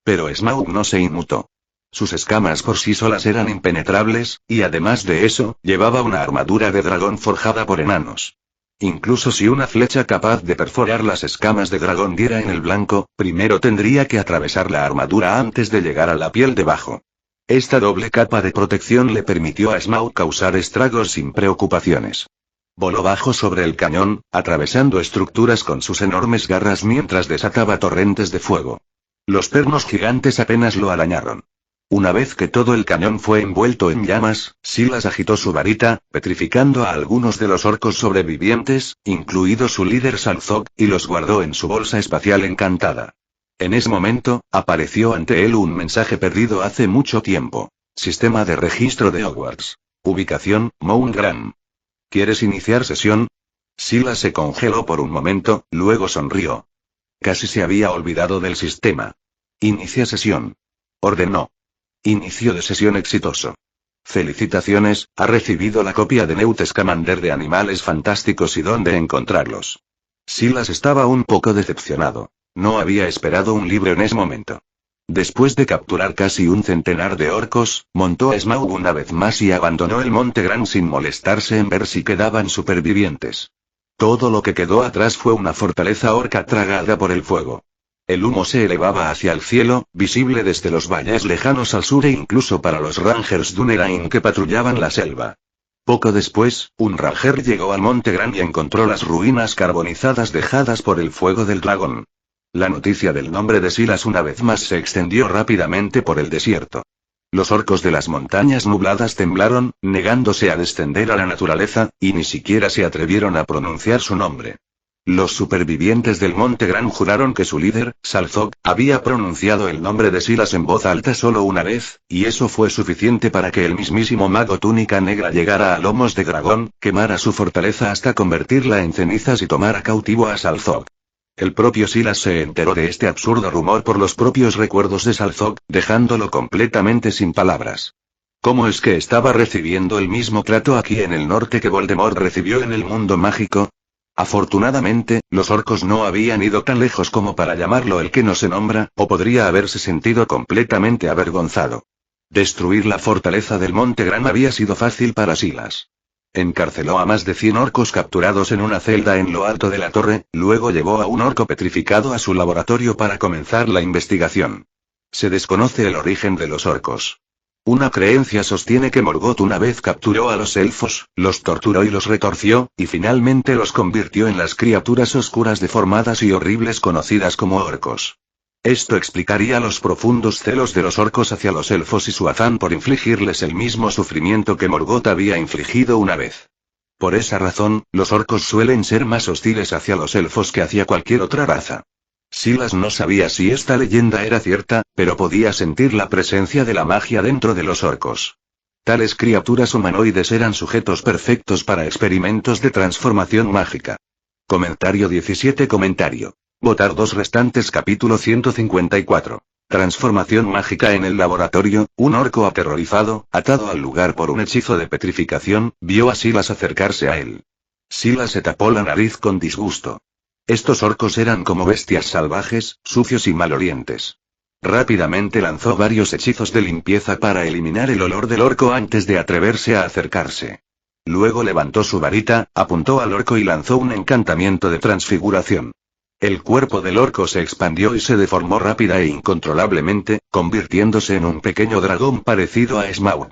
Pero Smaug no se inmutó. Sus escamas por sí solas eran impenetrables, y además de eso, llevaba una armadura de dragón forjada por enanos. Incluso si una flecha capaz de perforar las escamas de dragón diera en el blanco, primero tendría que atravesar la armadura antes de llegar a la piel debajo. Esta doble capa de protección le permitió a Smaug causar estragos sin preocupaciones. Voló bajo sobre el cañón, atravesando estructuras con sus enormes garras mientras desataba torrentes de fuego. Los pernos gigantes apenas lo arañaron. Una vez que todo el cañón fue envuelto en llamas, Silas agitó su varita, petrificando a algunos de los orcos sobrevivientes, incluido su líder Salzog, y los guardó en su bolsa espacial encantada. En ese momento, apareció ante él un mensaje perdido hace mucho tiempo. Sistema de registro de Hogwarts. Ubicación, Mount Gran. ¿Quieres iniciar sesión? Silas se congeló por un momento, luego sonrió. Casi se había olvidado del sistema. Inicia sesión. Ordenó. Inicio de sesión exitoso. Felicitaciones, ha recibido la copia de Newt Scamander de Animales Fantásticos y dónde encontrarlos. Silas estaba un poco decepcionado. No había esperado un libro en ese momento. Después de capturar casi un centenar de orcos, montó a Smaug una vez más y abandonó el Monte Gran sin molestarse en ver si quedaban supervivientes. Todo lo que quedó atrás fue una fortaleza orca tragada por el fuego. El humo se elevaba hacia el cielo, visible desde los valles lejanos al sur e incluso para los Rangers Dunedain que patrullaban la selva. Poco después, un Ranger llegó al Monte Gran y encontró las ruinas carbonizadas dejadas por el fuego del dragón. La noticia del nombre de Silas una vez más se extendió rápidamente por el desierto. Los orcos de las montañas nubladas temblaron, negándose a descender a la naturaleza, y ni siquiera se atrevieron a pronunciar su nombre. Los supervivientes del Monte Gran juraron que su líder, Salzog, había pronunciado el nombre de Silas en voz alta solo una vez, y eso fue suficiente para que el mismísimo mago Túnica Negra llegara a lomos de dragón, quemara su fortaleza hasta convertirla en cenizas y tomara cautivo a Salzog. El propio Silas se enteró de este absurdo rumor por los propios recuerdos de Salzog, dejándolo completamente sin palabras. ¿Cómo es que estaba recibiendo el mismo trato aquí en el norte que Voldemort recibió en el mundo mágico? Afortunadamente, los orcos no habían ido tan lejos como para llamarlo el que no se nombra, o podría haberse sentido completamente avergonzado. Destruir la fortaleza del Monte Gran había sido fácil para Silas. Encarceló a más de 100 orcos capturados en una celda en lo alto de la torre, luego llevó a un orco petrificado a su laboratorio para comenzar la investigación. Se desconoce el origen de los orcos. Una creencia sostiene que Morgoth una vez capturó a los elfos, los torturó y los retorció, y finalmente los convirtió en las criaturas oscuras deformadas y horribles conocidas como orcos. Esto explicaría los profundos celos de los orcos hacia los elfos y su afán por infligirles el mismo sufrimiento que Morgoth había infligido una vez. Por esa razón, los orcos suelen ser más hostiles hacia los elfos que hacia cualquier otra raza. Silas no sabía si esta leyenda era cierta, pero podía sentir la presencia de la magia dentro de los orcos. Tales criaturas humanoides eran sujetos perfectos para experimentos de transformación mágica. Comentario 17. Votar 2 restantes. Capítulo 154. Transformación mágica en el laboratorio. Un orco aterrorizado, atado al lugar por un hechizo de petrificación, vio a Silas acercarse a él. Silas se tapó la nariz con disgusto. Estos orcos eran como bestias salvajes, sucios y malolientes. Rápidamente lanzó varios hechizos de limpieza para eliminar el olor del orco antes de atreverse a acercarse. Luego levantó su varita, apuntó al orco y lanzó un encantamiento de transfiguración. El cuerpo del orco se expandió y se deformó rápida e incontrolablemente, convirtiéndose en un pequeño dragón parecido a Smaug.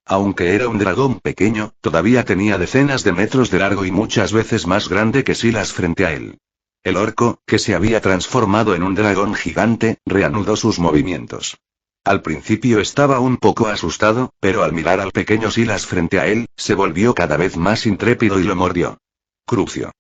Aunque era un dragón pequeño, todavía tenía decenas de metros de largo y muchas veces más grande que Silas frente a él. El orco, que se había transformado en un dragón gigante, reanudó sus movimientos. Al principio estaba un poco asustado, pero al mirar al pequeño Silas frente a él, se volvió cada vez más intrépido y lo mordió. Crucio.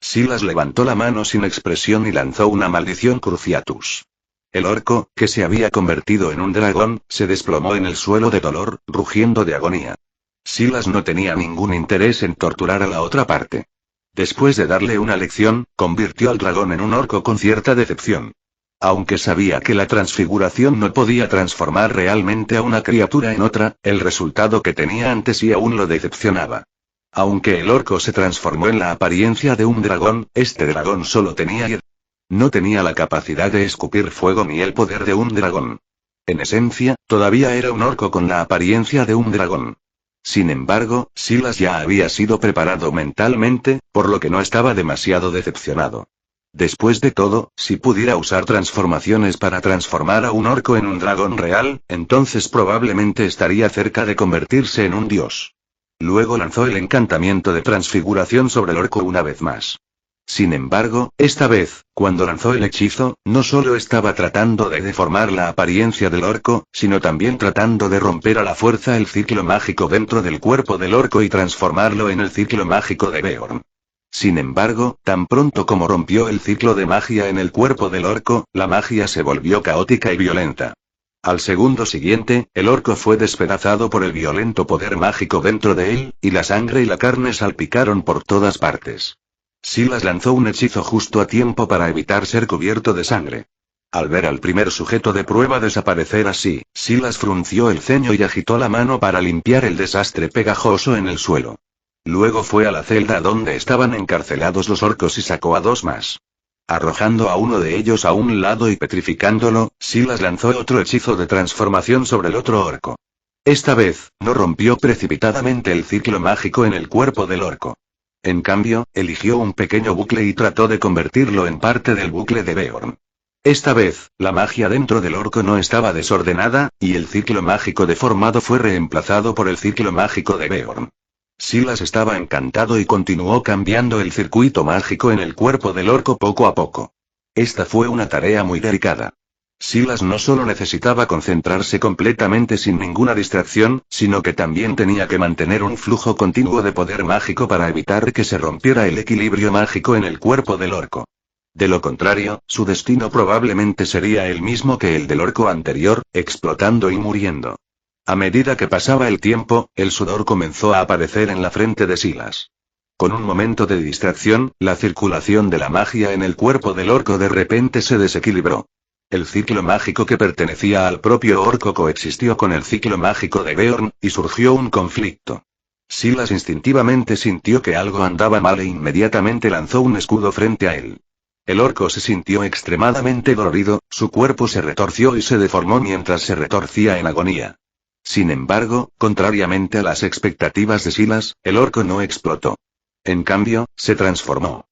Silas levantó la mano sin expresión y lanzó una maldición Cruciatus. El orco, que se había convertido en un dragón, se desplomó en el suelo de dolor, rugiendo de agonía. Silas no tenía ningún interés en torturar a la otra parte. Después de darle una lección, convirtió al dragón en un orco con cierta decepción. Aunque sabía que la transfiguración no podía transformar realmente a una criatura en otra, el resultado que tenía ante sí aún lo decepcionaba. Aunque el orco se transformó en la apariencia de un dragón, este dragón solo tenía ira. No tenía la capacidad de escupir fuego ni el poder de un dragón. En esencia, todavía era un orco con la apariencia de un dragón. Sin embargo, Silas ya había sido preparado mentalmente, por lo que no estaba demasiado decepcionado. Después de todo, si pudiera usar transformaciones para transformar a un orco en un dragón real, entonces probablemente estaría cerca de convertirse en un dios. Luego lanzó el encantamiento de transfiguración sobre el orco una vez más. Sin embargo, esta vez, cuando lanzó el hechizo, no solo estaba tratando de deformar la apariencia del orco, sino también tratando de romper a la fuerza el ciclo mágico dentro del cuerpo del orco y transformarlo en el ciclo mágico de Beorn. Sin embargo, tan pronto como rompió el ciclo de magia en el cuerpo del orco, la magia se volvió caótica y violenta. Al segundo siguiente, el orco fue despedazado por el violento poder mágico dentro de él, y la sangre y la carne salpicaron por todas partes. Silas lanzó un hechizo justo a tiempo para evitar ser cubierto de sangre. Al ver al primer sujeto de prueba desaparecer así, Silas frunció el ceño y agitó la mano para limpiar el desastre pegajoso en el suelo. Luego fue a la celda donde estaban encarcelados los orcos y sacó a 2 más. Arrojando a uno de ellos a un lado y petrificándolo, Silas lanzó otro hechizo de transformación sobre el otro orco. Esta vez, no rompió precipitadamente el ciclo mágico en el cuerpo del orco. En cambio, eligió un pequeño bucle y trató de convertirlo en parte del bucle de Beorn. Esta vez, la magia dentro del orco no estaba desordenada, y el ciclo mágico deformado fue reemplazado por el ciclo mágico de Beorn. Silas estaba encantado y continuó cambiando el circuito mágico en el cuerpo del orco poco a poco. Esta fue una tarea muy delicada. Silas no solo necesitaba concentrarse completamente sin ninguna distracción, sino que también tenía que mantener un flujo continuo de poder mágico para evitar que se rompiera el equilibrio mágico en el cuerpo del orco. De lo contrario, su destino probablemente sería el mismo que el del orco anterior, explotando y muriendo. A medida que pasaba el tiempo, el sudor comenzó a aparecer en la frente de Silas. Con un momento de distracción, la circulación de la magia en el cuerpo del orco de repente se desequilibró. El ciclo mágico que pertenecía al propio orco coexistió con el ciclo mágico de Beorn, y surgió un conflicto. Silas instintivamente sintió que algo andaba mal e inmediatamente lanzó un escudo frente a él. El orco se sintió extremadamente dolorido, su cuerpo se retorció y se deformó mientras se retorcía en agonía. Sin embargo, contrariamente a las expectativas de Silas, el orco no explotó. En cambio, se transformó.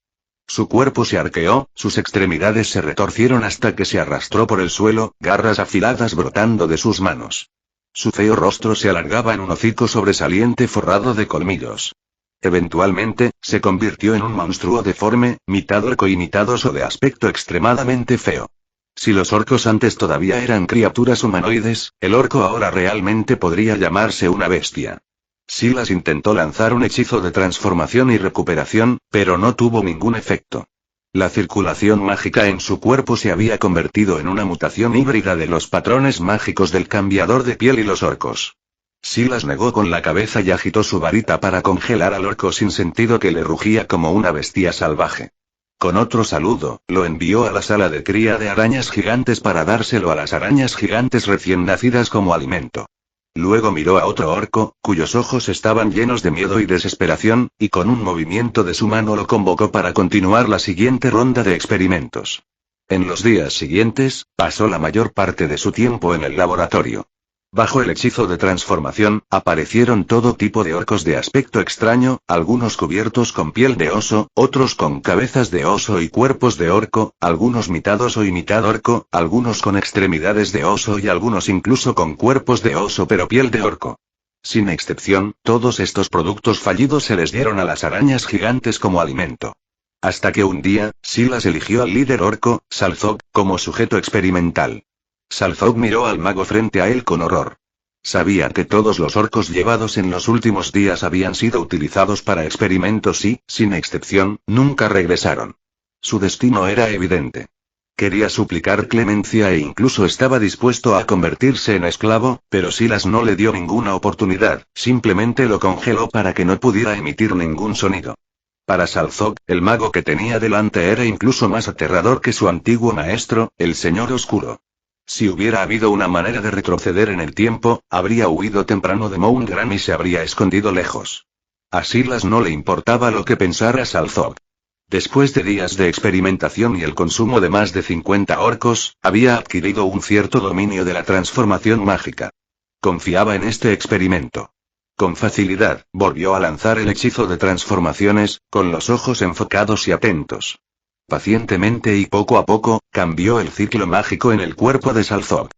Su cuerpo se arqueó, sus extremidades se retorcieron hasta que se arrastró por el suelo, garras afiladas brotando de sus manos. Su feo rostro se alargaba en un hocico sobresaliente forrado de colmillos. Eventualmente, se convirtió en un monstruo deforme, mitad orco y mitad oso de aspecto extremadamente feo. Si los orcos antes todavía eran criaturas humanoides, el orco ahora realmente podría llamarse una bestia. Silas intentó lanzar un hechizo de transformación y recuperación, pero no tuvo ningún efecto. La circulación mágica en su cuerpo se había convertido en una mutación híbrida de los patrones mágicos del cambiador de piel y los orcos. Silas negó con la cabeza y agitó su varita para congelar al orco sin sentido que le rugía como una bestia salvaje. Con otro saludo, lo envió a la sala de cría de arañas gigantes para dárselo a las arañas gigantes recién nacidas como alimento. Luego miró a otro orco, cuyos ojos estaban llenos de miedo y desesperación, y con un movimiento de su mano lo convocó para continuar la siguiente ronda de experimentos. En los días siguientes, pasó la mayor parte de su tiempo en el laboratorio. Bajo el hechizo de transformación, aparecieron todo tipo de orcos de aspecto extraño, algunos cubiertos con piel de oso, otros con cabezas de oso y cuerpos de orco, algunos mitad oso y mitad orco, algunos con extremidades de oso y algunos incluso con cuerpos de oso pero piel de orco. Sin excepción, todos estos productos fallidos se les dieron a las arañas gigantes como alimento. Hasta que un día, Silas eligió al líder orco, Salzog, como sujeto experimental. Salzog miró al mago frente a él con horror. Sabía que todos los orcos llevados en los últimos días habían sido utilizados para experimentos y, sin excepción, nunca regresaron. Su destino era evidente. Quería suplicar clemencia e incluso estaba dispuesto a convertirse en esclavo, pero Silas no le dio ninguna oportunidad, simplemente lo congeló para que no pudiera emitir ningún sonido. Para Salzog, el mago que tenía delante era incluso más aterrador que su antiguo maestro, el Señor Oscuro. Si hubiera habido una manera de retroceder en el tiempo, habría huido temprano de Mount Gram y se habría escondido lejos. A Silas no le importaba lo que pensara Salzog. Después de días de experimentación y el consumo de más de 50 orcos, había adquirido un cierto dominio de la transformación mágica. Confiaba en este experimento. Con facilidad, volvió a lanzar el hechizo de transformaciones, con los ojos enfocados y atentos. Pacientemente y poco a poco, cambió el ciclo mágico en el cuerpo de Salzog.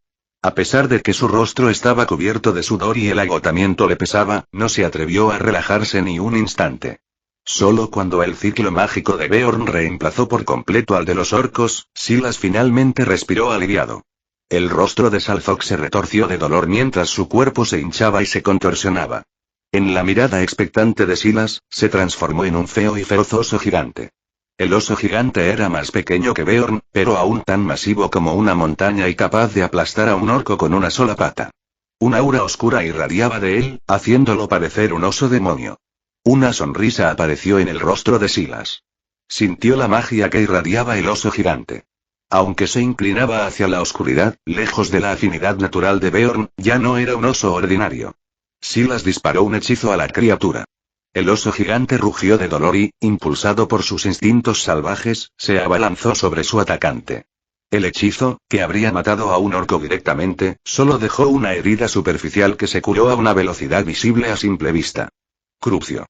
A pesar de que su rostro estaba cubierto de sudor y el agotamiento le pesaba, no se atrevió a relajarse ni un instante. Solo cuando el ciclo mágico de Beorn reemplazó por completo al de los orcos, Silas finalmente respiró aliviado. El rostro de Salzog se retorció de dolor mientras su cuerpo se hinchaba y se contorsionaba. En la mirada expectante de Silas, se transformó en un feo y feroz oso gigante. El oso gigante era más pequeño que Beorn, pero aún tan masivo como una montaña y capaz de aplastar a un orco con una sola pata. Un aura oscura irradiaba de él, haciéndolo parecer un oso demonio. Una sonrisa apareció en el rostro de Silas. Sintió la magia que irradiaba el oso gigante. Aunque se inclinaba hacia la oscuridad, lejos de la afinidad natural de Beorn, ya no era un oso ordinario. Silas disparó un hechizo a la criatura. El oso gigante rugió de dolor y, impulsado por sus instintos salvajes, se abalanzó sobre su atacante. El hechizo, que habría matado a un orco directamente, solo dejó una herida superficial que se curó a una velocidad visible a simple vista. Crucio.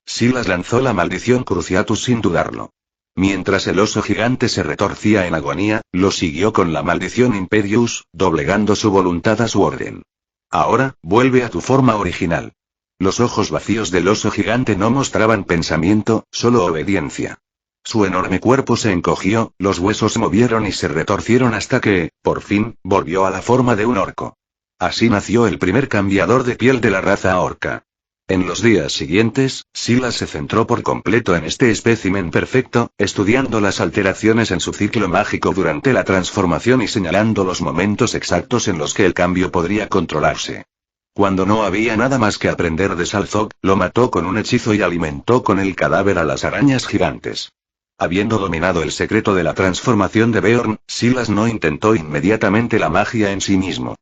Silas lanzó la maldición Cruciatus sin dudarlo. Mientras el oso gigante se retorcía en agonía, lo siguió con la maldición Imperius, doblegando su voluntad a su orden. Ahora, vuelve a tu forma original. Los ojos vacíos del oso gigante no mostraban pensamiento, solo obediencia. Su enorme cuerpo se encogió, los huesos se movieron y se retorcieron hasta que, por fin, volvió a la forma de un orco. Así nació el primer cambiador de piel de la raza orca. En los días siguientes, Silas se centró por completo en este espécimen perfecto, estudiando las alteraciones en su ciclo mágico durante la transformación y señalando los momentos exactos en los que el cambio podría controlarse. Cuando no había nada más que aprender de Salzog, lo mató con un hechizo y alimentó con el cadáver a las arañas gigantes. Habiendo dominado el secreto de la transformación de Beorn, Silas no intentó inmediatamente la magia en sí mismo.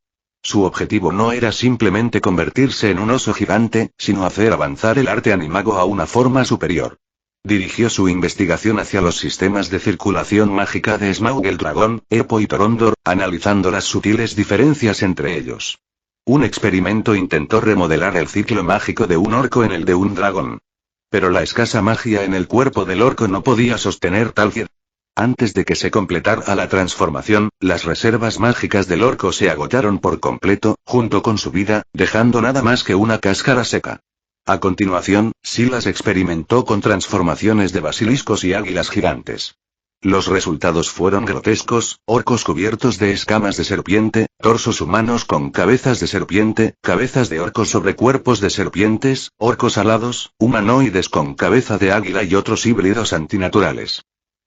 Su objetivo no era simplemente convertirse en un oso gigante, sino hacer avanzar el arte animago a una forma superior. Dirigió su investigación hacia los sistemas de circulación mágica de Smaug el dragón, Epo y Torondor, analizando las sutiles diferencias entre ellos. Un experimento intentó remodelar el ciclo mágico de un orco en el de un dragón. Pero la escasa magia en el cuerpo del orco no podía sostener tal fiel. Antes de que se completara la transformación, las reservas mágicas del orco se agotaron por completo, junto con su vida, dejando nada más que una cáscara seca. A continuación, Silas experimentó con transformaciones de basiliscos y águilas gigantes. Los resultados fueron grotescos: orcos cubiertos de escamas de serpiente, torsos humanos con cabezas de serpiente, cabezas de orcos sobre cuerpos de serpientes, orcos alados, humanoides con cabeza de águila y otros híbridos antinaturales.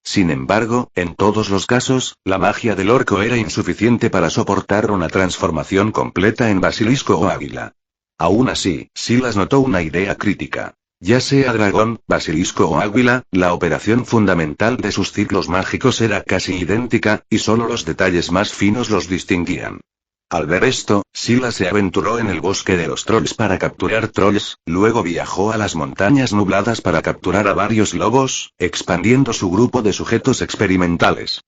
Sin embargo, en todos los casos, la magia del orco era insuficiente para soportar una transformación completa en basilisco o águila. Aún así, Silas notó una idea crítica. Ya sea dragón, basilisco o águila, la operación fundamental de sus ciclos mágicos era casi idéntica, y solo los detalles más finos los distinguían. Al ver esto, Silas se aventuró en el bosque de los trolls para capturar trolls, luego viajó a las montañas nubladas para capturar a varios lobos, expandiendo su grupo de sujetos experimentales.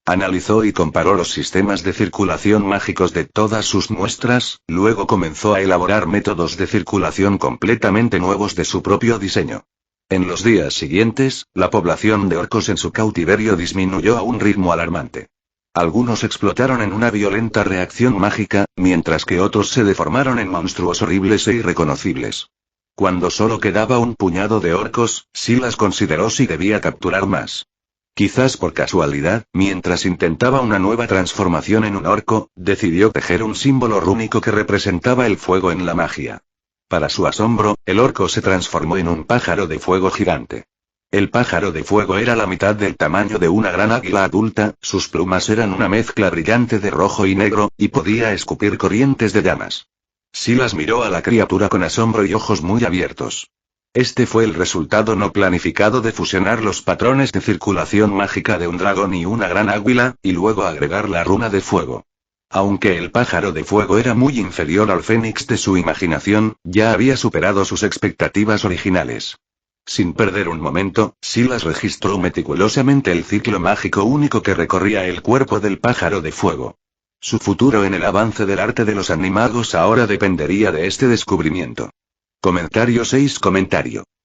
Analizó y comparó los sistemas de circulación mágicos de todas sus muestras, luego comenzó a elaborar métodos de circulación completamente nuevos de su propio diseño. En los días siguientes, la población de orcos en su cautiverio disminuyó a un ritmo alarmante. Algunos explotaron en una violenta reacción mágica, mientras que otros se deformaron en monstruos horribles e irreconocibles. Cuando solo quedaba un puñado de orcos, Silas consideró si debía capturar más. Quizás por casualidad, mientras intentaba una nueva transformación en un orco, decidió tejer un símbolo rúnico que representaba el fuego en la magia. Para su asombro, el orco se transformó en un pájaro de fuego gigante. El pájaro de fuego era la mitad del tamaño de una gran águila adulta, sus plumas eran una mezcla brillante de rojo y negro, y podía escupir corrientes de llamas. Silas miró a la criatura con asombro y ojos muy abiertos. Este fue el resultado no planificado de fusionar los patrones de circulación mágica de un dragón y una gran águila, y luego agregar la runa de fuego. Aunque el pájaro de fuego era muy inferior al fénix de su imaginación, ya había superado sus expectativas originales. Sin perder un momento, Silas registró meticulosamente el ciclo mágico único que recorría el cuerpo del pájaro de fuego. Su futuro en el avance del arte de los animagos ahora dependería de este descubrimiento. Comentario 6.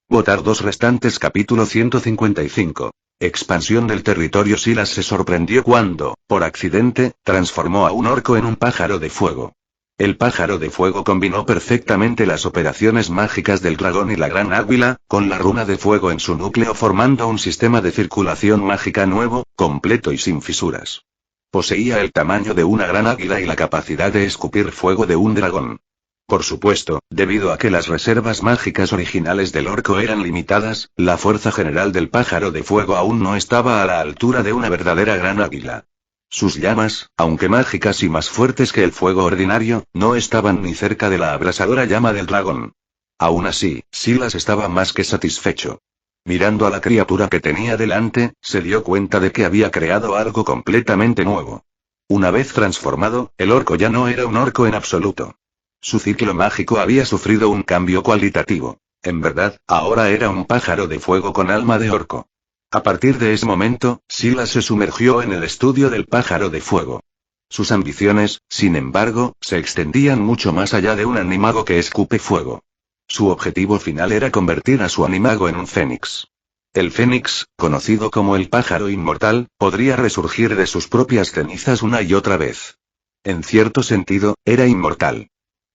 Votar 2 restantes. Capítulo 155. Expansión del territorio. Silas se sorprendió cuando, por accidente, transformó a un orco en un pájaro de fuego. El pájaro de fuego combinó perfectamente las operaciones mágicas del dragón y la gran águila, con la runa de fuego en su núcleo formando un sistema de circulación mágica nuevo, completo y sin fisuras. Poseía el tamaño de una gran águila y la capacidad de escupir fuego de un dragón. Por supuesto, debido a que las reservas mágicas originales del orco eran limitadas, la fuerza general del pájaro de fuego aún no estaba a la altura de una verdadera gran águila. Sus llamas, aunque mágicas y más fuertes que el fuego ordinario, no estaban ni cerca de la abrasadora llama del dragón. Aún así, Silas estaba más que satisfecho. Mirando a la criatura que tenía delante, se dio cuenta de que había creado algo completamente nuevo. Una vez transformado, el orco ya no era un orco en absoluto. Su ciclo mágico había sufrido un cambio cualitativo. En verdad, ahora era un pájaro de fuego con alma de orco. A partir de ese momento, Silas se sumergió en el estudio del pájaro de fuego. Sus ambiciones, sin embargo, se extendían mucho más allá de un animago que escupe fuego. Su objetivo final era convertir a su animago en un fénix. El fénix, conocido como el pájaro inmortal, podría resurgir de sus propias cenizas una y otra vez. En cierto sentido, era inmortal.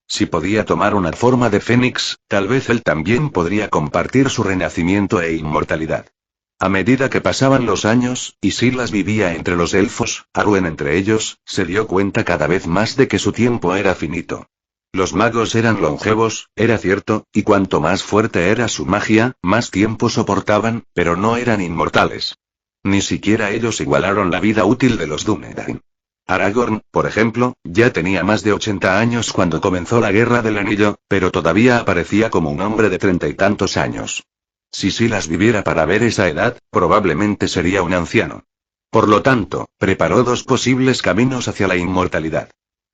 Si podía tomar una forma de fénix, tal vez él también podría compartir su renacimiento e inmortalidad. A medida que pasaban los años, y Silas vivía entre los elfos, Arwen entre ellos, se dio cuenta cada vez más de que su tiempo era finito. Los magos eran longevos, era cierto, y cuanto más fuerte era su magia, más tiempo soportaban, pero no eran inmortales. Ni siquiera ellos igualaron la vida útil de los Dúnedain. Aragorn, por ejemplo, ya tenía más de 80 años cuando comenzó la Guerra del Anillo, pero todavía aparecía como un hombre de 30 y tantos años. Si Silas viviera para ver esa edad, probablemente sería un anciano. Por lo tanto, preparó dos posibles caminos hacia la inmortalidad.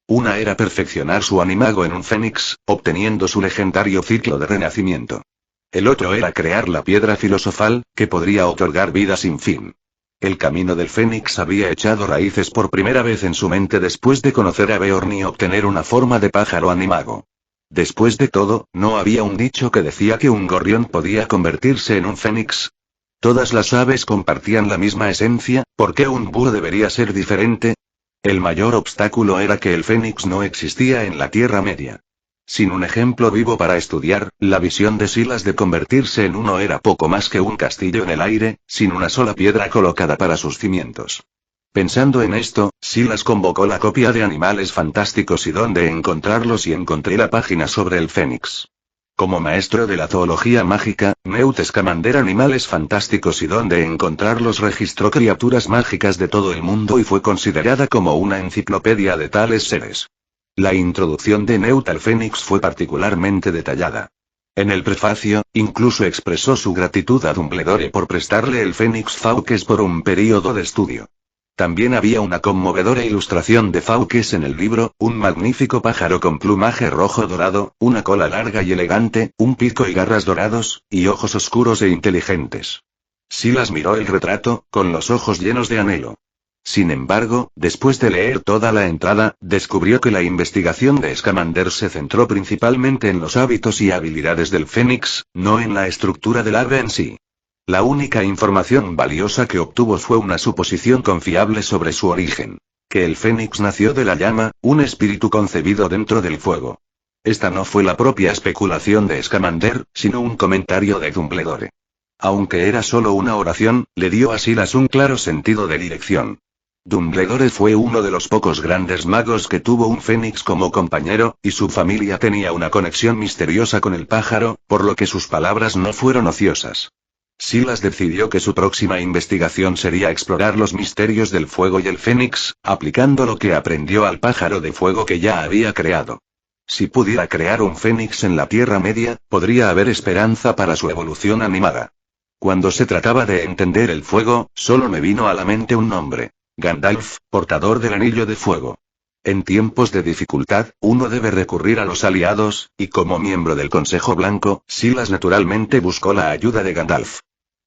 Una era perfeccionar su animago en un fénix, obteniendo su legendario ciclo de renacimiento. El otro era crear la piedra filosofal, que podría otorgar vida sin fin. El camino del fénix había echado raíces por primera vez en su mente después de conocer a Beorn y obtener una forma de pájaro animago. Después de todo, ¿no había un dicho que decía que un gorrión podía convertirse en un fénix? Todas las aves compartían la misma esencia, ¿por qué un búho debería ser diferente? El mayor obstáculo era que el fénix no existía en la Tierra Media. Sin un ejemplo vivo para estudiar, la visión de Silas de convertirse en uno era poco más que un castillo en el aire, sin una sola piedra colocada para sus cimientos. Pensando en esto, Silas convocó la copia de Animales Fantásticos y dónde encontrarlos y encontré la página sobre el fénix. Como maestro de la zoología mágica, Newt Scamander Animales Fantásticos y dónde encontrarlos registró criaturas mágicas de todo el mundo y fue considerada como una enciclopedia de tales seres. La introducción de Newt al fénix fue particularmente detallada. En el prefacio, incluso expresó su gratitud a Dumbledore por prestarle el Fénix Fawkes por un período de estudio. También había una conmovedora ilustración de Fawkes en el libro, un magnífico pájaro con plumaje rojo dorado, una cola larga y elegante, un pico y garras dorados, y ojos oscuros e inteligentes. Silas miró el retrato, con los ojos llenos de anhelo. Sin embargo, después de leer toda la entrada, descubrió que la investigación de Scamander se centró principalmente en los hábitos y habilidades del fénix, no en la estructura del ave en sí. La única información valiosa que obtuvo fue una suposición confiable sobre su origen. Que el fénix nació de la llama, un espíritu concebido dentro del fuego. Esta no fue la propia especulación de Scamander, sino un comentario de Dumbledore. Aunque era solo una oración, le dio a Silas un claro sentido de dirección. Dumbledore fue uno de los pocos grandes magos que tuvo un fénix como compañero, y su familia tenía una conexión misteriosa con el pájaro, por lo que sus palabras no fueron ociosas. Silas decidió que su próxima investigación sería explorar los misterios del fuego y el fénix, aplicando lo que aprendió al pájaro de fuego que ya había creado. Si pudiera crear un fénix en la Tierra Media, podría haber esperanza para su evolución animada. Cuando se trataba de entender el fuego, solo me vino a la mente un nombre. Gandalf, portador del anillo de fuego. En tiempos de dificultad, uno debe recurrir a los aliados, y como miembro del Consejo Blanco, Silas naturalmente buscó la ayuda de Gandalf.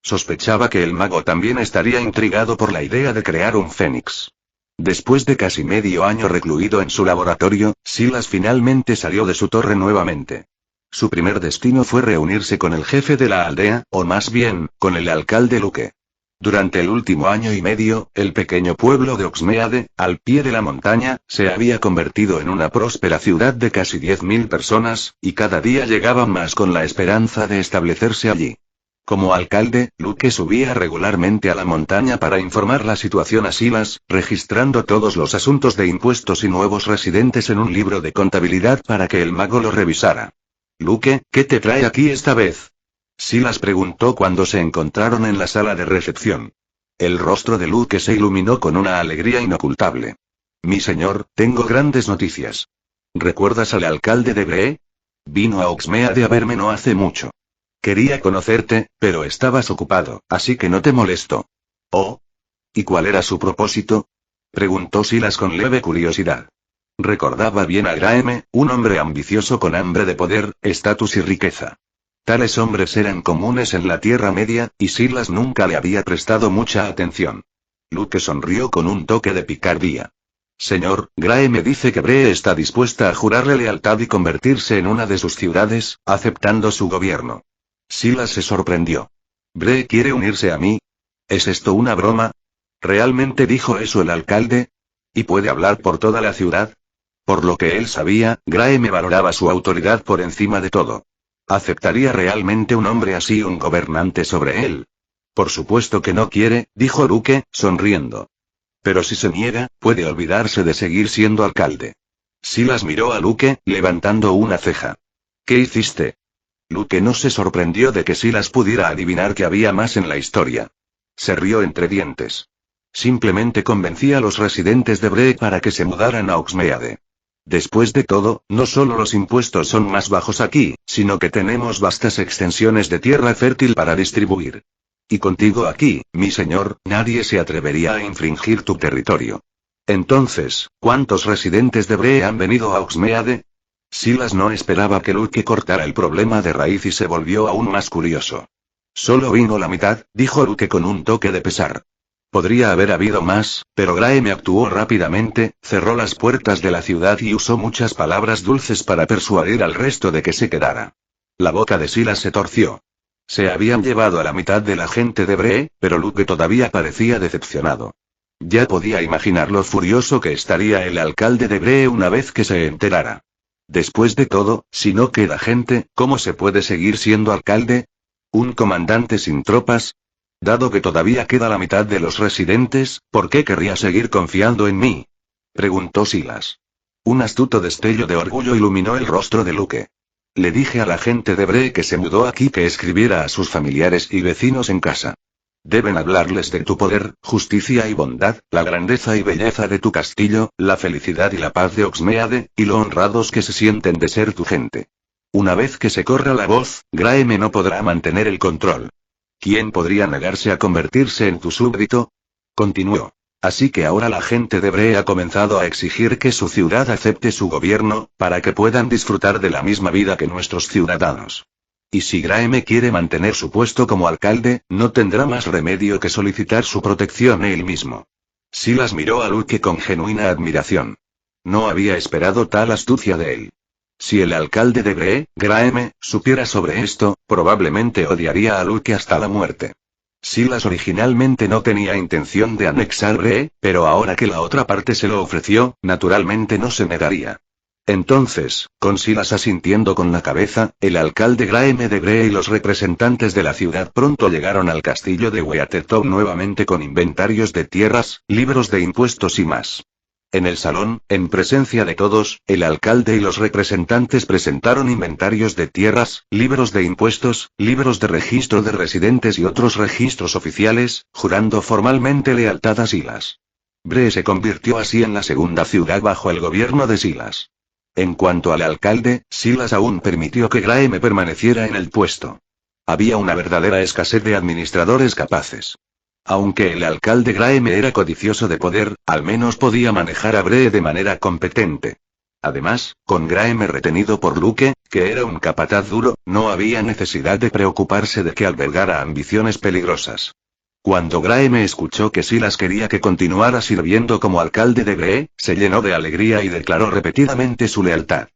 Sospechaba que el mago también estaría intrigado por la idea de crear un fénix. Después de casi medio año recluido en su laboratorio, Silas finalmente salió de su torre nuevamente. Su primer destino fue reunirse con el jefe de la aldea, o más bien, con el alcalde Luke. Durante el último año y medio, el pequeño pueblo de Oxmeade, al pie de la montaña, se había convertido en una próspera ciudad de casi 10.000 personas, y cada día llegaban más con la esperanza de establecerse allí. Como alcalde, Luke subía regularmente a la montaña para informar la situación a Silas, registrando todos los asuntos de impuestos y nuevos residentes en un libro de contabilidad para que el mago lo revisara. Luke, ¿qué te trae aquí esta vez? Silas preguntó cuando se encontraron en la sala de recepción. El rostro de Luke se iluminó con una alegría inocultable. Mi señor, tengo grandes noticias. ¿Recuerdas al alcalde de Bree? Vino a Oxmeade a verme no hace mucho. Quería conocerte, pero estabas ocupado, así que no te molesto. Oh. ¿Y cuál era su propósito? Preguntó Silas con leve curiosidad. Recordaba bien a Graeme, un hombre ambicioso con hambre de poder, estatus y riqueza. Tales hombres eran comunes en la Tierra Media, y Silas nunca le había prestado mucha atención. Luke sonrió con un toque de picardía. Señor, Graeme dice que Bree está dispuesta a jurarle lealtad y convertirse en una de sus ciudades, aceptando su gobierno. Silas se sorprendió. ¿Bree quiere unirse a mí? ¿Es esto una broma? ¿Realmente dijo eso el alcalde? ¿Y puede hablar por toda la ciudad? Por lo que él sabía, Graeme valoraba su autoridad por encima de todo. ¿Aceptaría realmente un hombre así un gobernante sobre él? Por supuesto que no quiere, dijo Luke, sonriendo. Pero si se niega, puede olvidarse de seguir siendo alcalde. Silas miró a Luke, levantando una ceja. ¿Qué hiciste? Luke no se sorprendió de que Silas pudiera adivinar que había más en la historia. Se rió entre dientes. Simplemente convencí a los residentes de Bree para que se mudaran a Oxmeade. Después de todo, no solo los impuestos son más bajos aquí, sino que tenemos vastas extensiones de tierra fértil para distribuir. Y contigo aquí, mi señor, nadie se atrevería a infringir tu territorio. Entonces, ¿cuántos residentes de Bree han venido a Oxmeade? Silas no esperaba que Luke cortara el problema de raíz y se volvió aún más curioso. Solo vino la mitad, dijo Luke con un toque de pesar. Podría haber habido más, pero Graeme actuó rápidamente, cerró las puertas de la ciudad y usó muchas palabras dulces para persuadir al resto de que se quedara. La boca de Silas se torció. Se habían llevado a la mitad de la gente de Bree, pero Luke todavía parecía decepcionado. Ya podía imaginar lo furioso que estaría el alcalde de Bree una vez que se enterara. Después de todo, si no queda gente, ¿cómo se puede seguir siendo alcalde? ¿Un comandante sin tropas? Dado que todavía queda la mitad de los residentes, ¿por qué querría seguir confiando en mí? Preguntó Silas. Un astuto destello de orgullo iluminó el rostro de Luke. Le dije a la gente de Bree que se mudó aquí que escribiera a sus familiares y vecinos en casa. Deben hablarles de tu poder, justicia y bondad, la grandeza y belleza de tu castillo, la felicidad y la paz de Oxmeade, y lo honrados que se sienten de ser tu gente. Una vez que se corra la voz, Graeme no podrá mantener el control. ¿Quién podría negarse a convertirse en tu súbdito? Continuó. Así que ahora la gente de Bree ha comenzado a exigir que su ciudad acepte su gobierno, para que puedan disfrutar de la misma vida que nuestros ciudadanos. Y si Graeme quiere mantener su puesto como alcalde, no tendrá más remedio que solicitar su protección él mismo. Silas miró a Luke con genuina admiración. No había esperado tal astucia de él. Si el alcalde de Bree, Graeme, supiera sobre esto, probablemente odiaría a Luke hasta la muerte. Silas originalmente no tenía intención de anexar Bree, pero ahora que la otra parte se lo ofreció, naturalmente no se negaría. Entonces, con Silas asintiendo con la cabeza, el alcalde Graeme de Bree y los representantes de la ciudad pronto llegaron al castillo de Weatetop nuevamente con inventarios de tierras, libros de impuestos y más. En el salón, en presencia de todos, el alcalde y los representantes presentaron inventarios de tierras, libros de impuestos, libros de registro de residentes y otros registros oficiales, jurando formalmente lealtad a Silas. Bree se convirtió así en la segunda ciudad bajo el gobierno de Silas. En cuanto al alcalde, Silas aún permitió que Graeme permaneciera en el puesto. Había una verdadera escasez de administradores capaces. Aunque el alcalde Graeme era codicioso de poder, al menos podía manejar a Bree de manera competente. Además, con Graeme retenido por Luke, que era un capataz duro, no había necesidad de preocuparse de que albergara ambiciones peligrosas. Cuando Graeme escuchó que Silas quería que continuara sirviendo como alcalde de Bree, se llenó de alegría y declaró repetidamente su lealtad.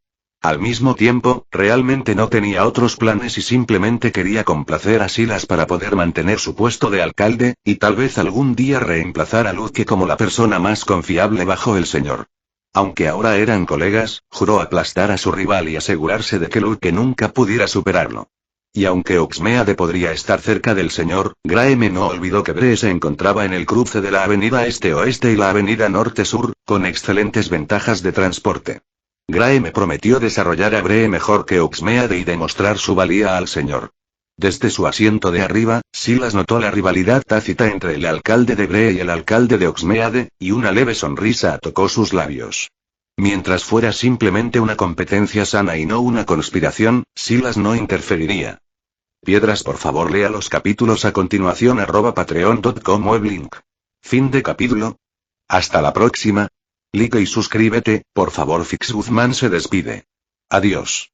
Al mismo tiempo, realmente no tenía otros planes y simplemente quería complacer a Silas para poder mantener su puesto de alcalde, y tal vez algún día reemplazar a Luke como la persona más confiable bajo el señor. Aunque ahora eran colegas, juró aplastar a su rival y asegurarse de que Luke nunca pudiera superarlo. Y aunque Oxmeade podría estar cerca del señor, Graeme no olvidó que Bree se encontraba en el cruce de la avenida Este-Oeste y la avenida Norte-Sur, con excelentes ventajas de transporte. Graeme prometió desarrollar a Bree mejor que Oxmeade y demostrar su valía al señor. Desde su asiento de arriba, Silas notó la rivalidad tácita entre el alcalde de Bree y el alcalde de Oxmeade, y una leve sonrisa tocó sus labios. Mientras fuera simplemente una competencia sana y no una conspiración, Silas no interferiría. Piedras, por favor lea los capítulos a continuación @patreon.com weblink. Fin de capítulo. Hasta la próxima. Like y suscríbete, por favor. Fix Guzmán se despide. Adiós.